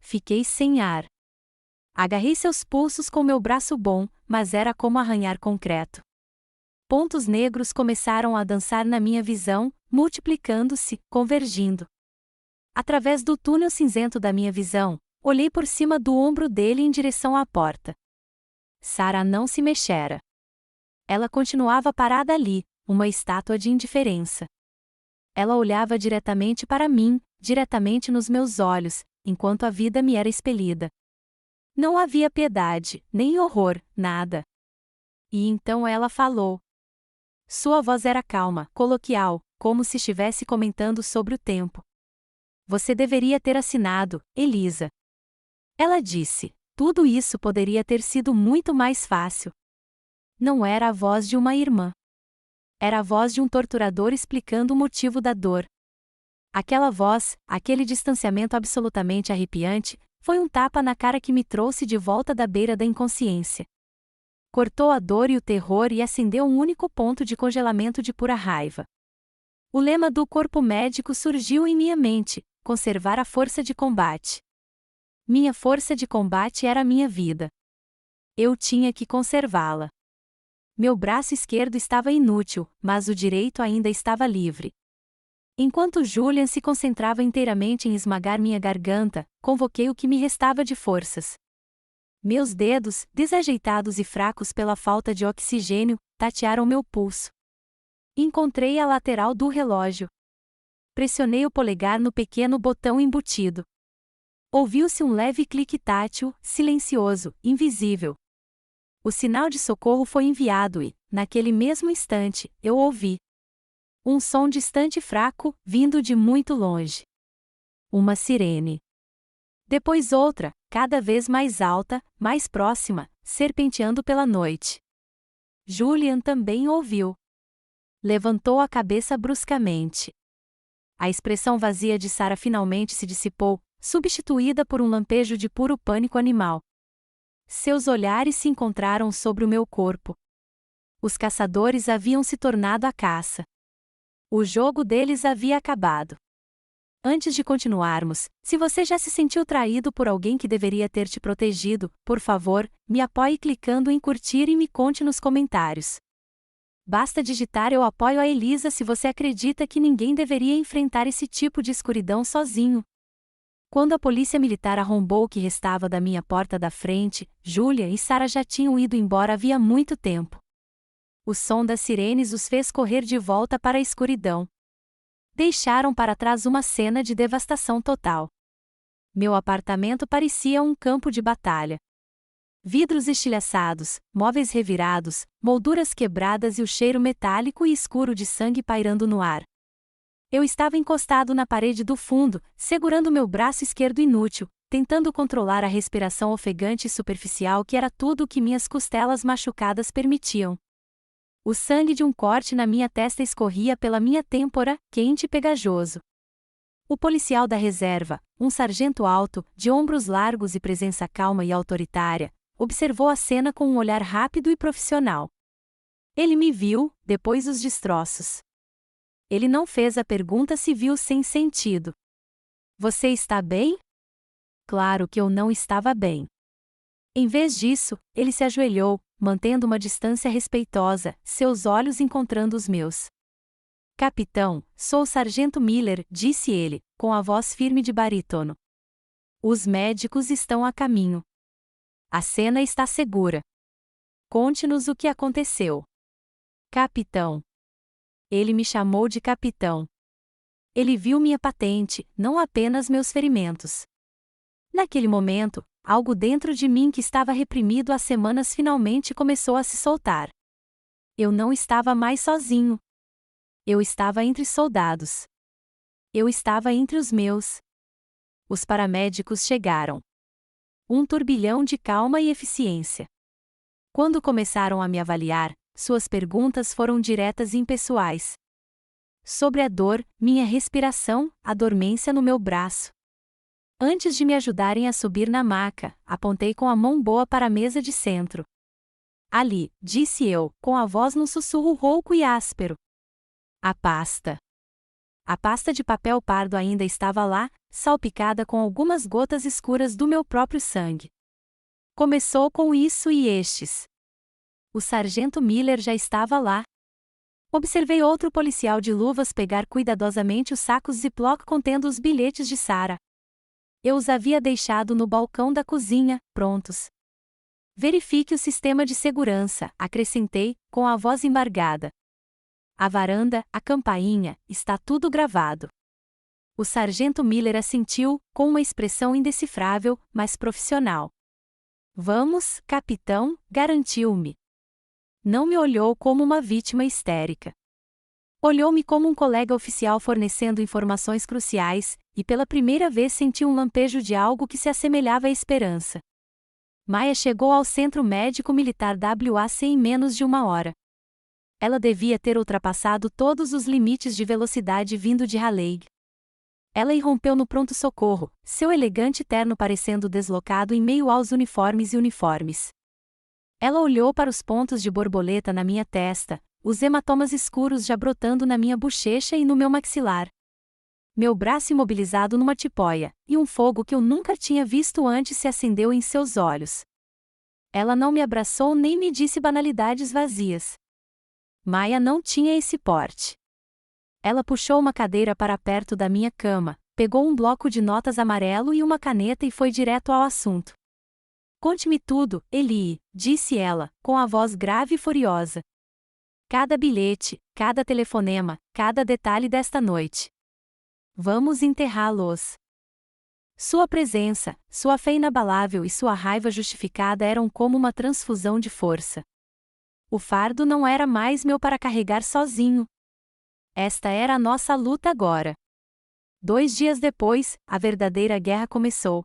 Fiquei sem ar. Agarrei seus pulsos com meu braço bom, mas era como arranhar concreto. Pontos negros começaram a dançar na minha visão, multiplicando-se, convergindo. Através do túnel cinzento da minha visão, olhei por cima do ombro dele em direção à porta. Sarah não se mexera. Ela continuava parada ali, uma estátua de indiferença. Ela olhava diretamente para mim, diretamente nos meus olhos, enquanto a vida me era expelida. Não havia piedade, nem horror, nada. E então ela falou. Sua voz era calma, coloquial, como se estivesse comentando sobre o tempo. Você deveria ter assinado, Elisa. Ela disse, tudo isso poderia ter sido muito mais fácil. Não era a voz de uma irmã. Era a voz de um torturador explicando o motivo da dor. Aquela voz, aquele distanciamento absolutamente arrepiante, foi um tapa na cara que me trouxe de volta da beira da inconsciência. Cortou a dor e o terror e acendeu um único ponto de congelamento de pura raiva. O lema do corpo médico surgiu em minha mente: conservar a força de combate. Minha força de combate era a minha vida. Eu tinha que conservá-la. Meu braço esquerdo estava inútil, mas o direito ainda estava livre. Enquanto Julian se concentrava inteiramente em esmagar minha garganta, convoquei o que me restava de forças. Meus dedos, desajeitados e fracos pela falta de oxigênio, tatearam meu pulso. Encontrei a lateral do relógio. Pressionei o polegar no pequeno botão embutido. Ouviu-se um leve clique tátil, silencioso, invisível. O sinal de socorro foi enviado e, naquele mesmo instante, eu ouvi um som distante e fraco, vindo de muito longe. Uma sirene. Depois outra, cada vez mais alta, mais próxima, serpenteando pela noite. Julian também ouviu. Levantou a cabeça bruscamente. A expressão vazia de Sarah finalmente se dissipou, substituída por um lampejo de puro pânico animal. Seus olhares se encontraram sobre o meu corpo. Os caçadores haviam se tornado a caça. O jogo deles havia acabado. Antes de continuarmos, se você já se sentiu traído por alguém que deveria ter te protegido, por favor, me apoie clicando em curtir e me conte nos comentários. Basta digitar eu apoio a Elisa se você acredita que ninguém deveria enfrentar esse tipo de escuridão sozinho. Quando a polícia militar arrombou o que restava da minha porta da frente, Julia e Sarah já tinham ido embora havia muito tempo. O som das sirenes os fez correr de volta para a escuridão. Deixaram para trás uma cena de devastação total. Meu apartamento parecia um campo de batalha. Vidros estilhaçados, móveis revirados, molduras quebradas e o cheiro metálico e escuro de sangue pairando no ar. Eu estava encostado na parede do fundo, segurando meu braço esquerdo inútil, tentando controlar a respiração ofegante e superficial que era tudo o que minhas costelas machucadas permitiam. O sangue de um corte na minha testa escorria pela minha têmpora, quente e pegajoso. O policial da reserva, um sargento alto, de ombros largos e presença calma e autoritária, observou a cena com um olhar rápido e profissional. Ele me viu, depois dos destroços. Ele não fez a pergunta civil sem sentido. Você está bem? Claro que eu não estava bem. Em vez disso, ele se ajoelhou, mantendo uma distância respeitosa, seus olhos encontrando os meus. Capitão, sou o sargento Miller, disse ele, com a voz firme de barítono. Os médicos estão a caminho. A cena está segura. Conte-nos o que aconteceu. Capitão. Ele me chamou de capitão. Ele viu minha patente, não apenas meus ferimentos. Naquele momento, algo dentro de mim que estava reprimido há semanas finalmente começou a se soltar. Eu não estava mais sozinho. Eu estava entre soldados. Eu estava entre os meus. Os paramédicos chegaram. Um turbilhão de calma e eficiência. Quando começaram a me avaliar, suas perguntas foram diretas e impessoais. Sobre a dor, minha respiração, a dormência no meu braço. Antes de me ajudarem a subir na maca, apontei com a mão boa para a mesa de centro. Ali, disse eu, com a voz num sussurro rouco e áspero. A pasta. A pasta de papel pardo ainda estava lá, salpicada com algumas gotas escuras do meu próprio sangue. Começou com isso e estes. O sargento Miller já estava lá. Observei outro policial de luvas pegar cuidadosamente os sacos Ziploc contendo os bilhetes de Sarah. Eu os havia deixado no balcão da cozinha, prontos. Verifique o sistema de segurança, acrescentei, com a voz embargada. A varanda, a campainha, está tudo gravado. O sargento Miller assentiu, com uma expressão indecifrável, mas profissional. Vamos, capitão, garantiu-me. Não me olhou como uma vítima histérica. Olhou-me como um colega oficial fornecendo informações cruciais, e pela primeira vez senti um lampejo de algo que se assemelhava à esperança. Maya chegou ao Centro Médico Militar WAC em menos de 1 hora. Ela devia ter ultrapassado todos os limites de velocidade vindo de Raleigh. Ela irrompeu no pronto-socorro, seu elegante terno parecendo deslocado em meio aos uniformes e uniformes. Ela olhou para os pontos de borboleta na minha testa, os hematomas escuros já brotando na minha bochecha e no meu maxilar. Meu braço imobilizado numa tipóia, e um fogo que eu nunca tinha visto antes se acendeu em seus olhos. Ela não me abraçou nem me disse banalidades vazias. Maya não tinha esse porte. Ela puxou uma cadeira para perto da minha cama, pegou um bloco de notas amarelo e uma caneta e foi direto ao assunto. Conte-me tudo, Eli, disse ela, com a voz grave e furiosa. Cada bilhete, cada telefonema, cada detalhe desta noite. Vamos enterrá-los. Sua presença, sua fé inabalável e sua raiva justificada eram como uma transfusão de força. O fardo não era mais meu para carregar sozinho. Esta era a nossa luta agora. 2 dias depois, a verdadeira guerra começou.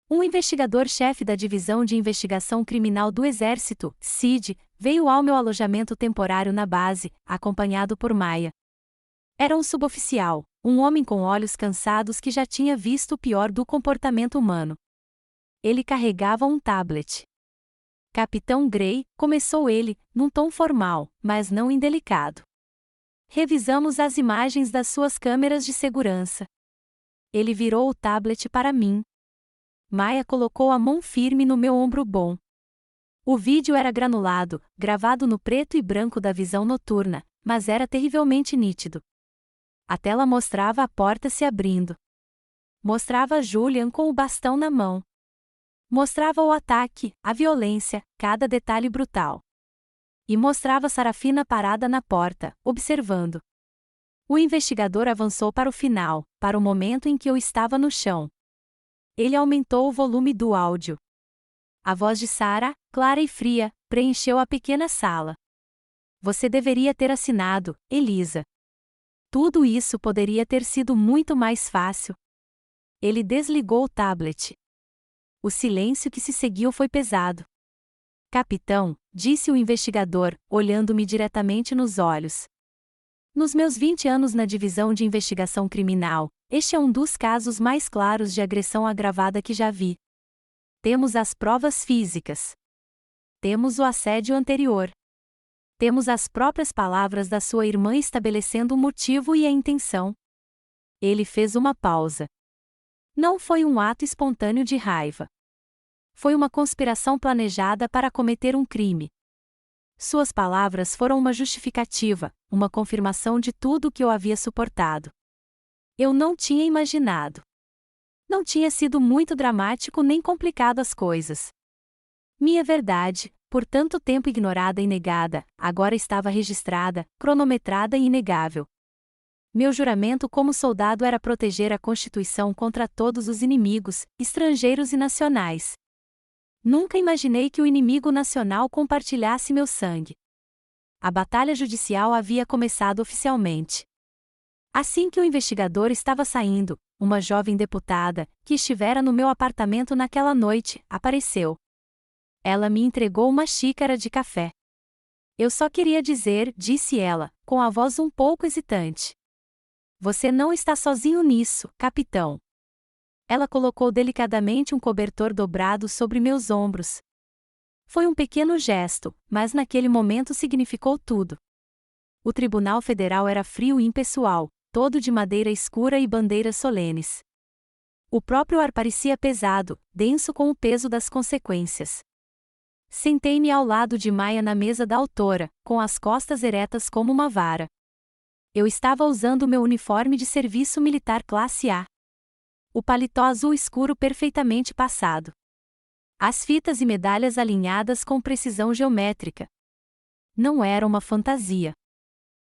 Um investigador-chefe da Divisão de Investigação Criminal do Exército, CID, veio ao meu alojamento temporário na base, acompanhado por Maya. Era um suboficial, um homem com olhos cansados que já tinha visto o pior do comportamento humano. Ele carregava um tablet. Capitão Gray, começou ele, num tom formal, mas não indelicado. Revisamos as imagens das suas câmeras de segurança. Ele virou o tablet para mim. Maya colocou a mão firme no meu ombro bom. O vídeo era granulado, gravado no preto e branco da visão noturna, mas era terrivelmente nítido. A tela mostrava a porta se abrindo. Mostrava Julian com o bastão na mão. Mostrava o ataque, a violência, cada detalhe brutal. E mostrava Sarafina parada na porta, observando. O investigador avançou para o final, para o momento em que eu estava no chão. Ele aumentou o volume do áudio. A voz de Sarah, clara e fria, preencheu a pequena sala. Você deveria ter assinado, Elisa. Tudo isso poderia ter sido muito mais fácil. Ele desligou o tablet. O silêncio que se seguiu foi pesado. Capitão, disse o investigador, olhando-me diretamente nos olhos. Nos meus 20 anos na divisão de investigação criminal, este é um dos casos mais claros de agressão agravada que já vi. Temos as provas físicas. Temos o assédio anterior. Temos as próprias palavras da sua irmã estabelecendo o motivo e a intenção. Ele fez uma pausa. Não foi um ato espontâneo de raiva. Foi uma conspiração planejada para cometer um crime. Suas palavras foram uma justificativa, uma confirmação de tudo o que eu havia suportado. Eu não tinha imaginado. Não tinha sido muito dramático nem complicado as coisas. Minha verdade, por tanto tempo ignorada e negada, agora estava registrada, cronometrada e inegável. Meu juramento como soldado era proteger a Constituição contra todos os inimigos, estrangeiros e nacionais. Nunca imaginei que o inimigo nacional compartilhasse meu sangue. A batalha judicial havia começado oficialmente. Assim que o investigador estava saindo, uma jovem deputada, que estivera no meu apartamento naquela noite, apareceu. Ela me entregou uma xícara de café. Eu só queria dizer, disse ela, com a voz um pouco hesitante. Você não está sozinho nisso, capitão. Ela colocou delicadamente um cobertor dobrado sobre meus ombros. Foi um pequeno gesto, mas naquele momento significou tudo. O Tribunal Federal era frio e impessoal, todo de madeira escura e bandeiras solenes. O próprio ar parecia pesado, denso com o peso das consequências. Sentei-me ao lado de Maya na mesa da autora, com as costas eretas como uma vara. Eu estava usando meu uniforme de serviço militar classe A. O paletó azul escuro perfeitamente passado. As fitas e medalhas alinhadas com precisão geométrica. Não era uma fantasia.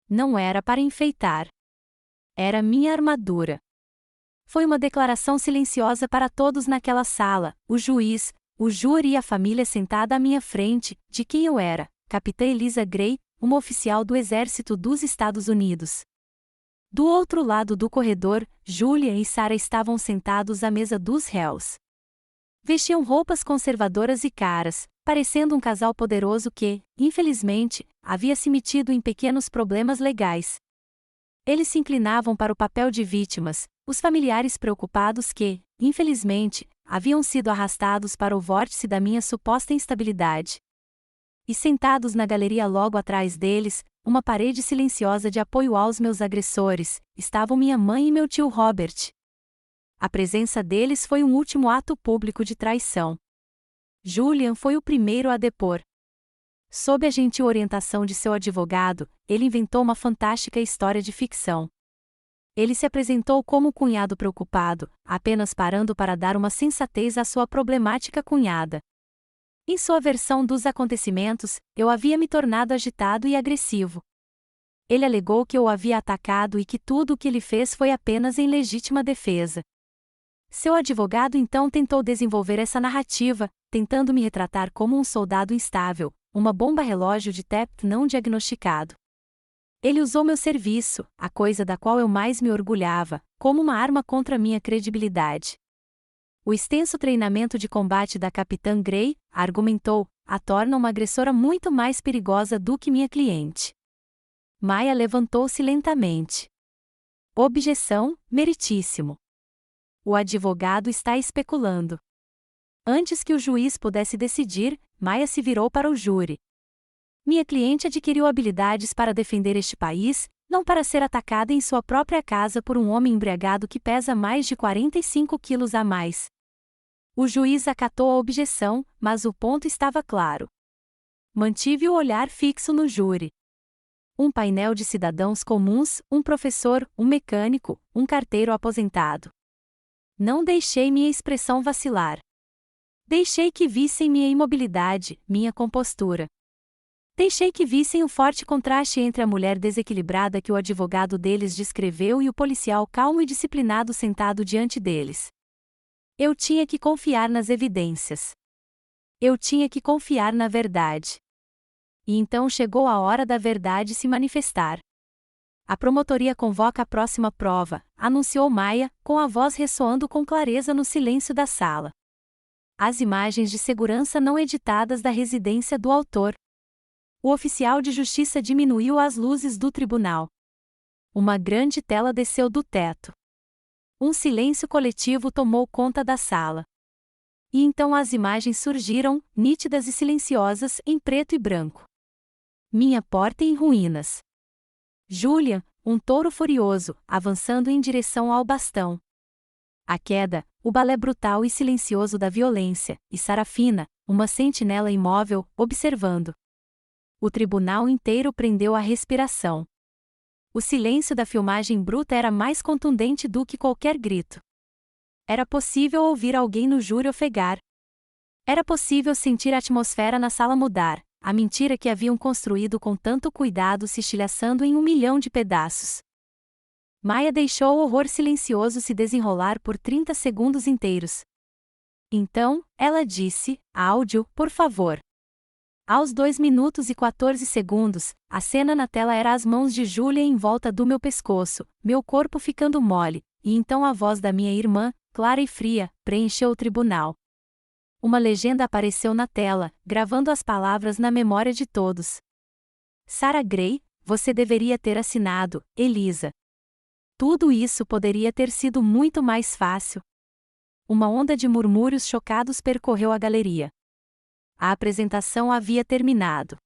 Não era para enfeitar. Era minha armadura. Foi uma declaração silenciosa para todos naquela sala, o juiz, o júri e a família sentada à minha frente, de quem eu era, Capitã Elisa Gray, uma oficial do Exército dos Estados Unidos. Do outro lado do corredor, Julia e Sarah estavam sentados à mesa dos réus. Vestiam roupas conservadoras e caras, parecendo um casal poderoso que, infelizmente, havia se metido em pequenos problemas legais. Eles se inclinavam para o papel de vítimas, os familiares preocupados que, infelizmente, haviam sido arrastados para o vórtice da minha suposta instabilidade. E sentados na galeria logo atrás deles, uma parede silenciosa de apoio aos meus agressores, estavam minha mãe e meu tio Robert. A presença deles foi um último ato público de traição. Julian foi o primeiro a depor. Sob a gentil orientação de seu advogado, ele inventou uma fantástica história de ficção. Ele se apresentou como cunhado preocupado, apenas parando para dar uma sensatez à sua problemática cunhada. Em sua versão dos acontecimentos, eu havia me tornado agitado e agressivo. Ele alegou que eu o havia atacado e que tudo o que ele fez foi apenas em legítima defesa. Seu advogado então tentou desenvolver essa narrativa, tentando me retratar como um soldado instável, uma bomba relógio de TEP não diagnosticado. Ele usou meu serviço, a coisa da qual eu mais me orgulhava, como uma arma contra minha credibilidade. O extenso treinamento de combate da Capitã Gray, argumentou, a torna uma agressora muito mais perigosa do que minha cliente. Maya levantou-se lentamente. Objeção, meritíssimo. O advogado está especulando. Antes que o juiz pudesse decidir, Maya se virou para o júri. Minha cliente adquiriu habilidades para defender este país, não para ser atacada em sua própria casa por um homem embriagado que pesa mais de 45 quilos a mais. O juiz acatou a objeção, mas o ponto estava claro. Mantive o olhar fixo no júri. Um painel de cidadãos comuns, um professor, um mecânico, um carteiro aposentado. Não deixei minha expressão vacilar. Deixei que vissem minha imobilidade, minha compostura. Deixei que vissem o forte contraste entre a mulher desequilibrada que o advogado deles descreveu e o policial calmo e disciplinado sentado diante deles. Eu tinha que confiar nas evidências. Eu tinha que confiar na verdade. E então chegou a hora da verdade se manifestar. A promotoria convoca a próxima prova, anunciou Maia, com a voz ressoando com clareza no silêncio da sala. As imagens de segurança não editadas da residência do autor. O oficial de justiça diminuiu as luzes do tribunal. Uma grande tela desceu do teto. Um silêncio coletivo tomou conta da sala. E então as imagens surgiram, nítidas e silenciosas, em preto e branco. Minha porta em ruínas. Julian, um touro furioso, avançando em direção ao bastão. A queda, o balé brutal e silencioso da violência, e Sarafina, uma sentinela imóvel, observando. O tribunal inteiro prendeu a respiração. O silêncio da filmagem bruta era mais contundente do que qualquer grito. Era possível ouvir alguém no júri ofegar. Era possível sentir a atmosfera na sala mudar, a mentira que haviam construído com tanto cuidado se estilhaçando em 1.000.000 de pedaços. Maia deixou o horror silencioso se desenrolar por 30 segundos inteiros. Então, ela disse, áudio, por favor. Aos 2 minutos e 14 segundos, a cena na tela era as mãos de Júlia em volta do meu pescoço, meu corpo ficando mole, e então a voz da minha irmã, clara e fria, preencheu o tribunal. Uma legenda apareceu na tela, gravando as palavras na memória de todos. Sarah Gray, você deveria ter assinado, Elisa. Tudo isso poderia ter sido muito mais fácil. Uma onda de murmúrios chocados percorreu a galeria. A apresentação havia terminado.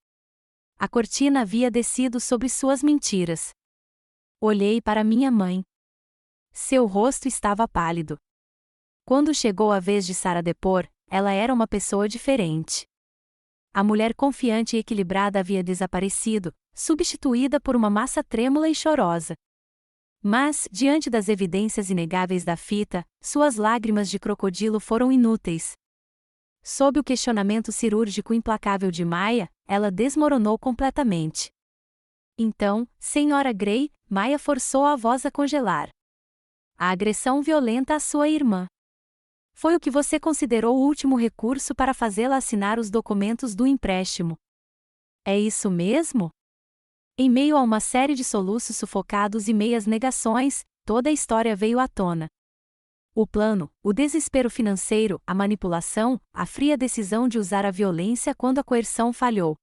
A cortina havia descido sobre suas mentiras. Olhei para minha mãe. Seu rosto estava pálido. Quando chegou a vez de Sarah depor, ela era uma pessoa diferente. A mulher confiante e equilibrada havia desaparecido, substituída por uma massa trêmula e chorosa. Mas, diante das evidências inegáveis da fita, suas lágrimas de crocodilo foram inúteis. Sob o questionamento cirúrgico implacável de Maia, ela desmoronou completamente. Então, Senhora Gray, Maia forçou a voz a congelar. A agressão violenta à sua irmã. Foi o que você considerou o último recurso para fazê-la assinar os documentos do empréstimo. É isso mesmo? Em meio a uma série de soluços sufocados e meias negações, toda a história veio à tona. O plano, o desespero financeiro, a manipulação, a fria decisão de usar a violência quando a coerção falhou.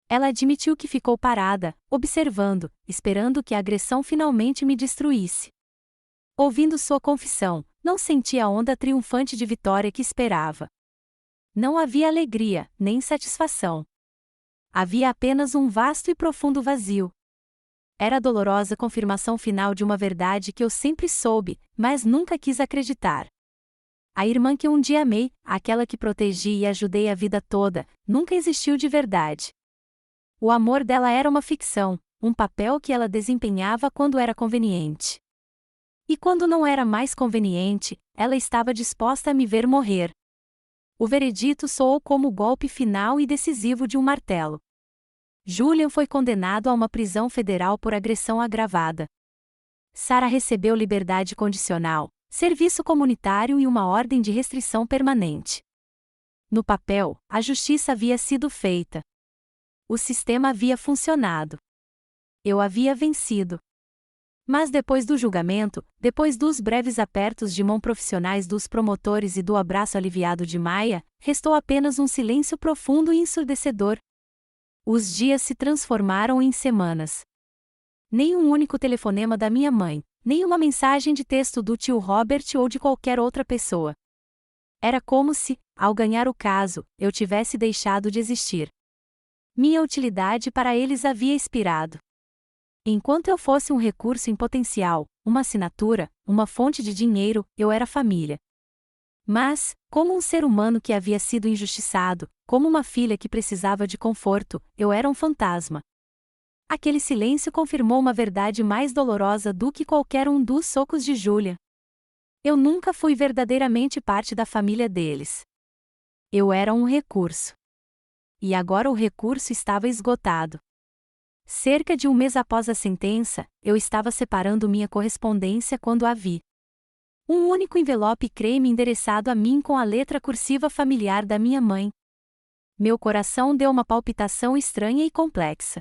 Ela admitiu que ficou parada, observando, esperando que a agressão finalmente me destruísse. Ouvindo sua confissão, não senti a onda triunfante de vitória que esperava. Não havia alegria, nem satisfação. Havia apenas um vasto e profundo vazio. Era a dolorosa confirmação final de uma verdade que eu sempre soube, mas nunca quis acreditar. A irmã que um dia amei, aquela que protegi e ajudei a vida toda, nunca existiu de verdade. O amor dela era uma ficção, um papel que ela desempenhava quando era conveniente. E quando não era mais conveniente, ela estava disposta a me ver morrer. O veredito soou como o golpe final e decisivo de um martelo. Julian foi condenado a uma prisão federal por agressão agravada. Sarah recebeu liberdade condicional, serviço comunitário e uma ordem de restrição permanente. No papel, a justiça havia sido feita. O sistema havia funcionado. Eu havia vencido. Mas depois do julgamento, depois dos breves apertos de mão profissionais dos promotores e do abraço aliviado de Maia, restou apenas um silêncio profundo e ensurdecedor. Os dias se transformaram em semanas. Nem um único telefonema da minha mãe, nem uma mensagem de texto do tio Robert ou de qualquer outra pessoa. Era como se, ao ganhar o caso, eu tivesse deixado de existir. Minha utilidade para eles havia expirado. Enquanto eu fosse um recurso em potencial, uma assinatura, uma fonte de dinheiro, eu era família. Mas, como um ser humano que havia sido injustiçado, como uma filha que precisava de conforto, eu era um fantasma. Aquele silêncio confirmou uma verdade mais dolorosa do que qualquer um dos socos de Julia. Eu nunca fui verdadeiramente parte da família deles. Eu era um recurso. E agora o recurso estava esgotado. Cerca de um mês após a sentença, eu estava separando minha correspondência quando a vi. Um único envelope creme endereçado a mim com a letra cursiva familiar da minha mãe, Meu coração deu uma palpitação estranha e complexa.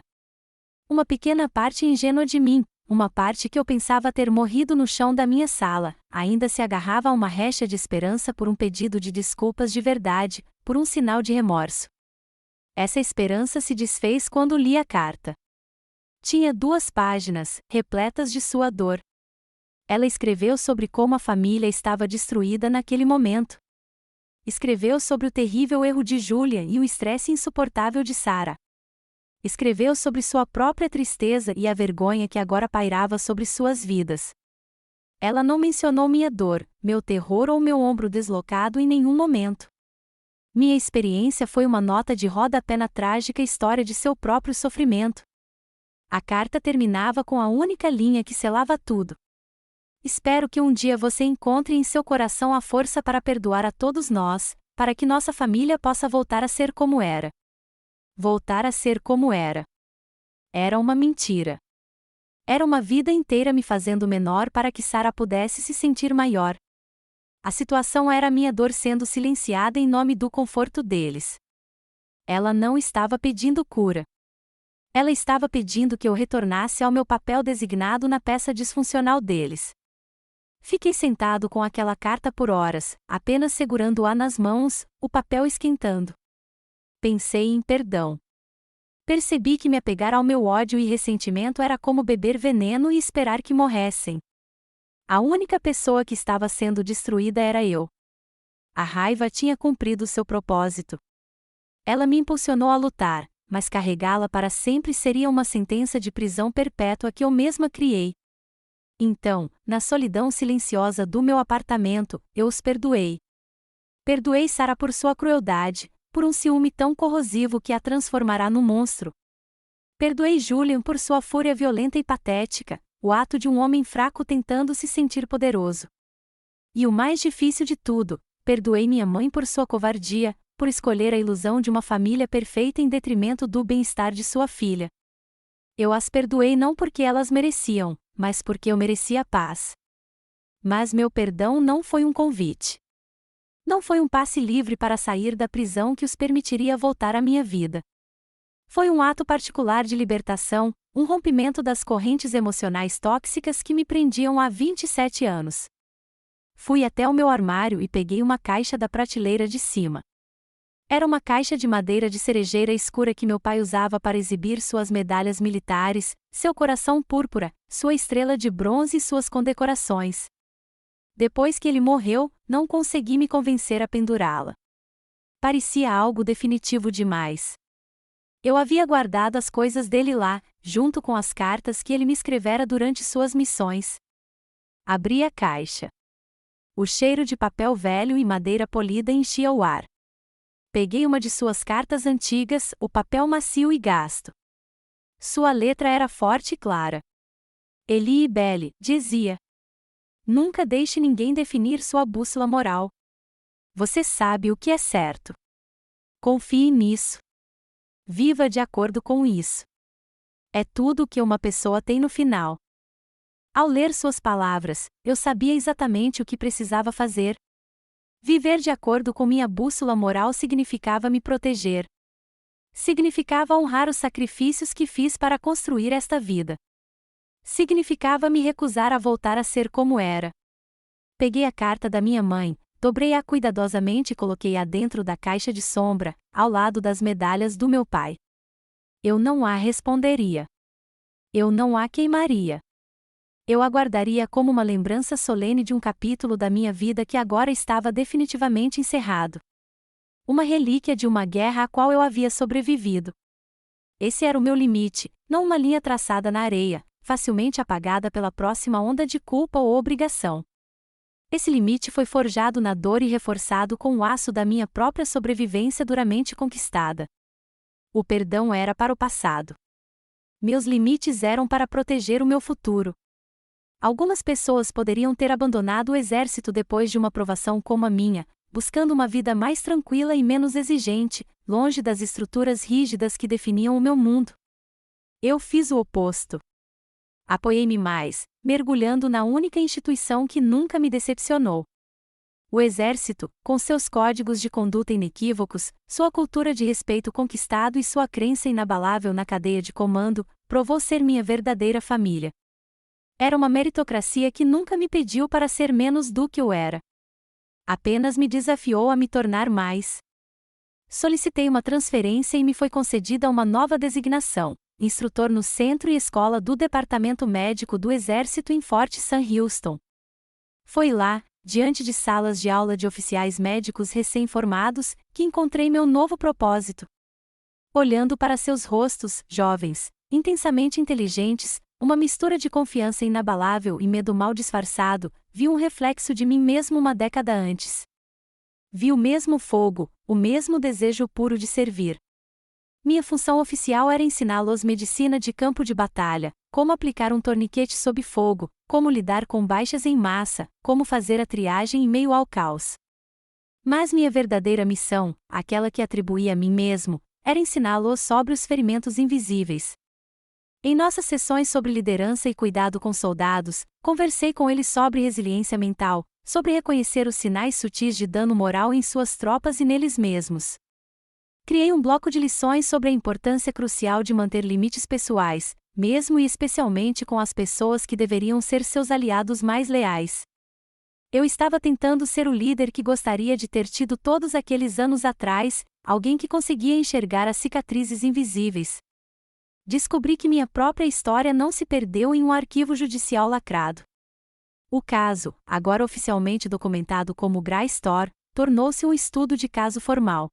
Uma pequena parte ingênua de mim, uma parte que eu pensava ter morrido no chão da minha sala, ainda se agarrava a uma recha de esperança por um pedido de desculpas de verdade, por um sinal de remorso. Essa esperança se desfez quando li a carta. Tinha 2 páginas, repletas de sua dor. Ela escreveu sobre como a família estava destruída naquele momento. Escreveu sobre o terrível erro de Julia e o estresse insuportável de Sarah. Escreveu sobre sua própria tristeza e a vergonha que agora pairava sobre suas vidas. Ela não mencionou minha dor, meu terror ou meu ombro deslocado em nenhum momento. Minha experiência foi uma nota de rodapé na trágica história de seu próprio sofrimento. A carta terminava com a única linha que selava tudo. Espero que um dia você encontre em seu coração a força para perdoar a todos nós, para que nossa família possa voltar a ser como era. Voltar a ser como era. Era uma mentira. Era uma vida inteira me fazendo menor para que Sarah pudesse se sentir maior. A situação era minha dor sendo silenciada em nome do conforto deles. Ela não estava pedindo cura. Ela estava pedindo que eu retornasse ao meu papel designado na peça disfuncional deles. Fiquei sentado com aquela carta por horas, apenas segurando-a nas mãos, o papel esquentando. Pensei em perdão. Percebi que me apegar ao meu ódio e ressentimento era como beber veneno e esperar que morressem. A única pessoa que estava sendo destruída era eu. A raiva tinha cumprido seu propósito. Ela me impulsionou a lutar, mas carregá-la para sempre seria uma sentença de prisão perpétua que eu mesma criei. Então, na solidão silenciosa do meu apartamento, eu os perdoei. Perdoei Sarah por sua crueldade, por um ciúme tão corrosivo que a transformará num monstro. Perdoei Julian por sua fúria violenta e patética, o ato de um homem fraco tentando se sentir poderoso. E o mais difícil de tudo, perdoei minha mãe por sua covardia, por escolher a ilusão de uma família perfeita em detrimento do bem-estar de sua filha. Eu as perdoei não porque elas mereciam, mas porque eu merecia paz. Mas meu perdão não foi um convite. Não foi um passe livre para sair da prisão que os permitiria voltar à minha vida. Foi um ato particular de libertação, um rompimento das correntes emocionais tóxicas que me prendiam há 27 anos. Fui até o meu armário e peguei uma caixa da prateleira de cima. Era uma caixa de madeira de cerejeira escura que meu pai usava para exibir suas medalhas militares, seu coração púrpura, sua estrela de bronze e suas condecorações. Depois que ele morreu, não consegui me convencer a pendurá-la. Parecia algo definitivo demais. Eu havia guardado as coisas dele lá, junto com as cartas que ele me escrevera durante suas missões. Abri a caixa. O cheiro de papel velho e madeira polida enchia o ar. Peguei uma de suas cartas antigas, o papel macio e gasto. Sua letra era forte e clara. Eli e Belle, dizia. Nunca deixe ninguém definir sua bússola moral. Você sabe o que é certo. Confie nisso. Viva de acordo com isso. É tudo o que uma pessoa tem no final. Ao ler suas palavras, eu sabia exatamente o que precisava fazer. Viver de acordo com minha bússola moral significava me proteger. Significava honrar os sacrifícios que fiz para construir esta vida. Significava me recusar a voltar a ser como era. Peguei a carta da minha mãe, dobrei-a cuidadosamente e coloquei-a dentro da caixa de sombra, ao lado das medalhas do meu pai. Eu não a responderia. Eu não a queimaria. Eu a guardaria como uma lembrança solene de um capítulo da minha vida que agora estava definitivamente encerrado. Uma relíquia de uma guerra à qual eu havia sobrevivido. Esse era o meu limite, não uma linha traçada na areia, facilmente apagada pela próxima onda de culpa ou obrigação. Esse limite foi forjado na dor e reforçado com o aço da minha própria sobrevivência duramente conquistada. O perdão era para o passado. Meus limites eram para proteger o meu futuro. Algumas pessoas poderiam ter abandonado o exército depois de uma provação como a minha, buscando uma vida mais tranquila e menos exigente, longe das estruturas rígidas que definiam o meu mundo. Eu fiz o oposto. Apoiei-me mais, mergulhando na única instituição que nunca me decepcionou. O exército, com seus códigos de conduta inequívocos, sua cultura de respeito conquistado e sua crença inabalável na cadeia de comando, provou ser minha verdadeira família. Era uma meritocracia que nunca me pediu para ser menos do que eu era. Apenas me desafiou a me tornar mais. Solicitei uma transferência e me foi concedida uma nova designação, instrutor no Centro e Escola do Departamento Médico do Exército em Fort Sam Houston. Foi lá, diante de salas de aula de oficiais médicos recém-formados, que encontrei meu novo propósito. Olhando para seus rostos, jovens, intensamente inteligentes, uma mistura de confiança inabalável e medo mal disfarçado, vi um reflexo de mim mesmo uma década antes. Vi o mesmo fogo, o mesmo desejo puro de servir. Minha função oficial era ensiná-los medicina de campo de batalha, como aplicar um torniquete sob fogo, como lidar com baixas em massa, como fazer a triagem em meio ao caos. Mas minha verdadeira missão, aquela que atribuí a mim mesmo, era ensiná-los sobre os ferimentos invisíveis. Em nossas sessões sobre liderança e cuidado com soldados, conversei com eles sobre resiliência mental, sobre reconhecer os sinais sutis de dano moral em suas tropas e neles mesmos. Criei um bloco de lições sobre a importância crucial de manter limites pessoais, mesmo e especialmente com as pessoas que deveriam ser seus aliados mais leais. Eu estava tentando ser o líder que gostaria de ter tido todos aqueles anos atrás, alguém que conseguia enxergar as cicatrizes invisíveis. Descobri que minha própria história não se perdeu em um arquivo judicial lacrado. O caso, agora oficialmente documentado como Grace Thor, tornou-se um estudo de caso formal.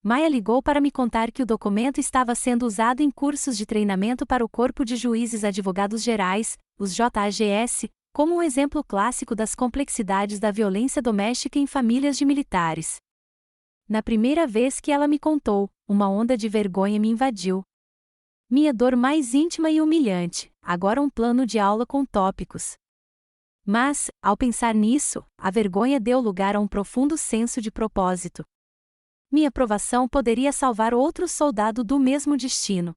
Maia ligou para me contar que o documento estava sendo usado em cursos de treinamento para o Corpo de Juízes Advogados Gerais, os JAGS, como um exemplo clássico das complexidades da violência doméstica em famílias de militares. Na primeira vez que ela me contou, uma onda de vergonha me invadiu. Minha dor mais íntima e humilhante, agora um plano de aula com tópicos. Mas, ao pensar nisso, a vergonha deu lugar a um profundo senso de propósito. Minha provação poderia salvar outro soldado do mesmo destino.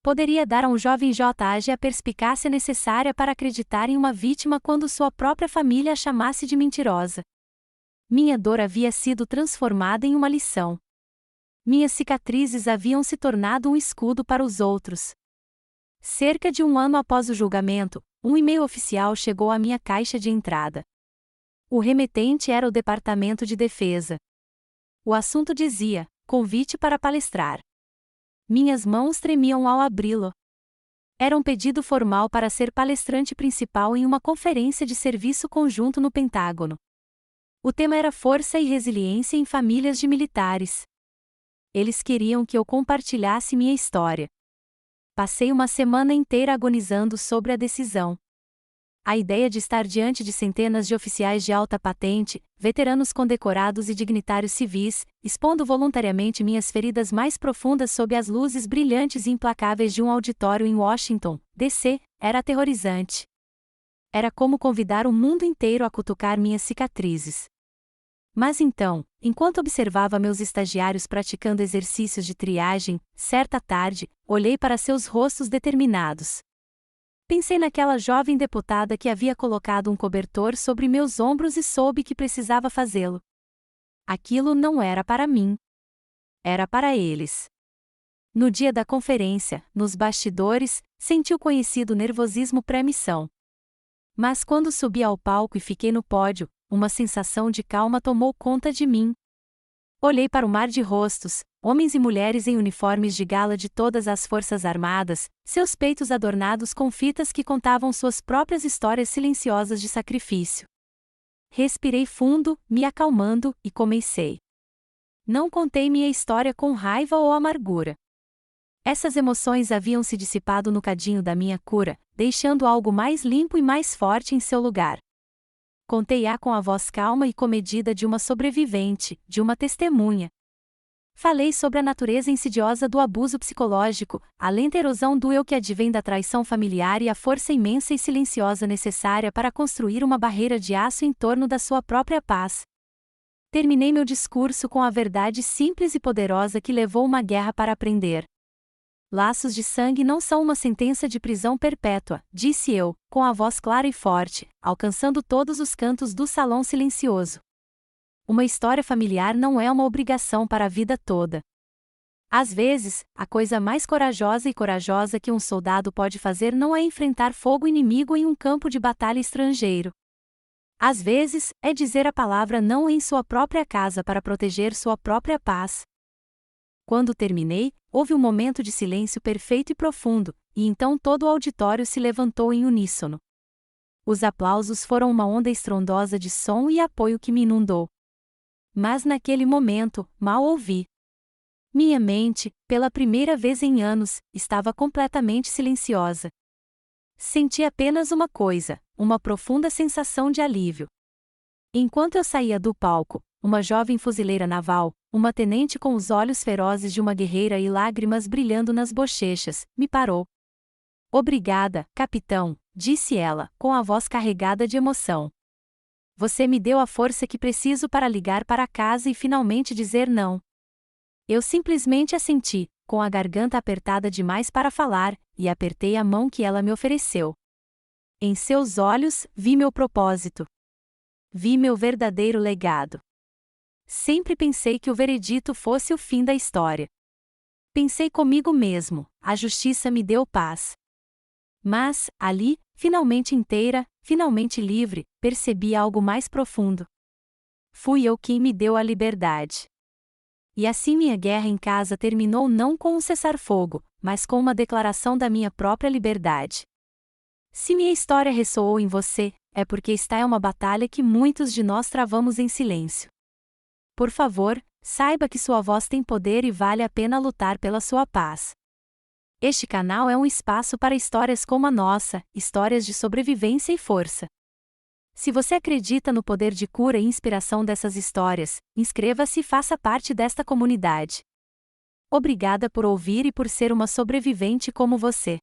Poderia dar a um jovem JAG a perspicácia necessária para acreditar em uma vítima quando sua própria família a chamasse de mentirosa. Minha dor havia sido transformada em uma lição. Minhas cicatrizes haviam se tornado um escudo para os outros. Cerca de um ano após o julgamento, um e-mail oficial chegou à minha caixa de entrada. O remetente era o Departamento de Defesa. O assunto dizia: convite para palestrar. Minhas mãos tremiam ao abri-lo. Era um pedido formal para ser palestrante principal em uma conferência de serviço conjunto no Pentágono. O tema era força e resiliência em famílias de militares. Eles queriam que eu compartilhasse minha história. Passei uma semana inteira agonizando sobre a decisão. A ideia de estar diante de centenas de oficiais de alta patente, veteranos condecorados e dignitários civis, expondo voluntariamente minhas feridas mais profundas sob as luzes brilhantes e implacáveis de um auditório em Washington, D.C., era aterrorizante. Era como convidar o mundo inteiro a cutucar minhas cicatrizes. Mas então, enquanto observava meus estagiários praticando exercícios de triagem, certa tarde, olhei para seus rostos determinados. Pensei naquela jovem deputada que havia colocado um cobertor sobre meus ombros e soube que precisava fazê-lo. Aquilo não era para mim. Era para eles. No dia da conferência, nos bastidores, senti o conhecido nervosismo pré-missão. Mas quando subi ao palco e fiquei no pódio, uma sensação de calma tomou conta de mim. Olhei para o mar de rostos, homens e mulheres em uniformes de gala de todas as forças armadas, seus peitos adornados com fitas que contavam suas próprias histórias silenciosas de sacrifício. Respirei fundo, me acalmando, e comecei. Não contei minha história com raiva ou amargura. Essas emoções haviam se dissipado no cadinho da minha cura, deixando algo mais limpo e mais forte em seu lugar. Contei-a com a voz calma e comedida de uma sobrevivente, de uma testemunha. Falei sobre a natureza insidiosa do abuso psicológico, a lenta erosão do eu que advém da traição familiar e a força imensa e silenciosa necessária para construir uma barreira de aço em torno da sua própria paz. Terminei meu discurso com a verdade simples e poderosa que levou uma guerra para aprender. laços de sangue não são uma sentença de prisão perpétua, disse eu, com a voz clara e forte, alcançando todos os cantos do salão silencioso. Uma história familiar não é uma obrigação para a vida toda. Às vezes, a coisa mais corajosa que um soldado pode fazer não é enfrentar fogo inimigo em um campo de batalha estrangeiro. Às vezes, é dizer a palavra não em sua própria casa para proteger sua própria paz. Quando terminei, houve um momento de silêncio perfeito e profundo, e então todo o auditório se levantou em uníssono. Os aplausos foram uma onda estrondosa de som e apoio que me inundou. Mas naquele momento, mal ouvi. Minha mente, pela primeira vez em anos, estava completamente silenciosa. Senti apenas uma coisa, uma profunda sensação de alívio. Enquanto eu saía do palco, uma jovem fuzileira naval, uma tenente com os olhos ferozes de uma guerreira e lágrimas brilhando nas bochechas, me parou. Obrigada, capitão, disse ela, com a voz carregada de emoção. Você me deu a força que preciso para ligar para casa e finalmente dizer não. Eu simplesmente assenti, com a garganta apertada demais para falar, e apertei a mão que ela me ofereceu. Em seus olhos, vi meu propósito. Vi meu verdadeiro legado. Sempre pensei que o veredito fosse o fim da história. Pensei comigo mesmo, a justiça me deu paz. Mas, ali, finalmente inteira, finalmente livre, percebi algo mais profundo. Fui eu quem me deu a liberdade. E assim minha guerra em casa terminou não com um cessar-fogo, mas com uma declaração da minha própria liberdade. Se minha história ressoou em você, é porque esta é uma batalha que muitos de nós travamos em silêncio. Por favor, saiba que sua voz tem poder e vale a pena lutar pela sua paz. Este canal é um espaço para histórias como a nossa, histórias de sobrevivência e força. Se você acredita no poder de cura e inspiração dessas histórias, inscreva-se e faça parte desta comunidade. Obrigada por ouvir e por ser uma sobrevivente como você.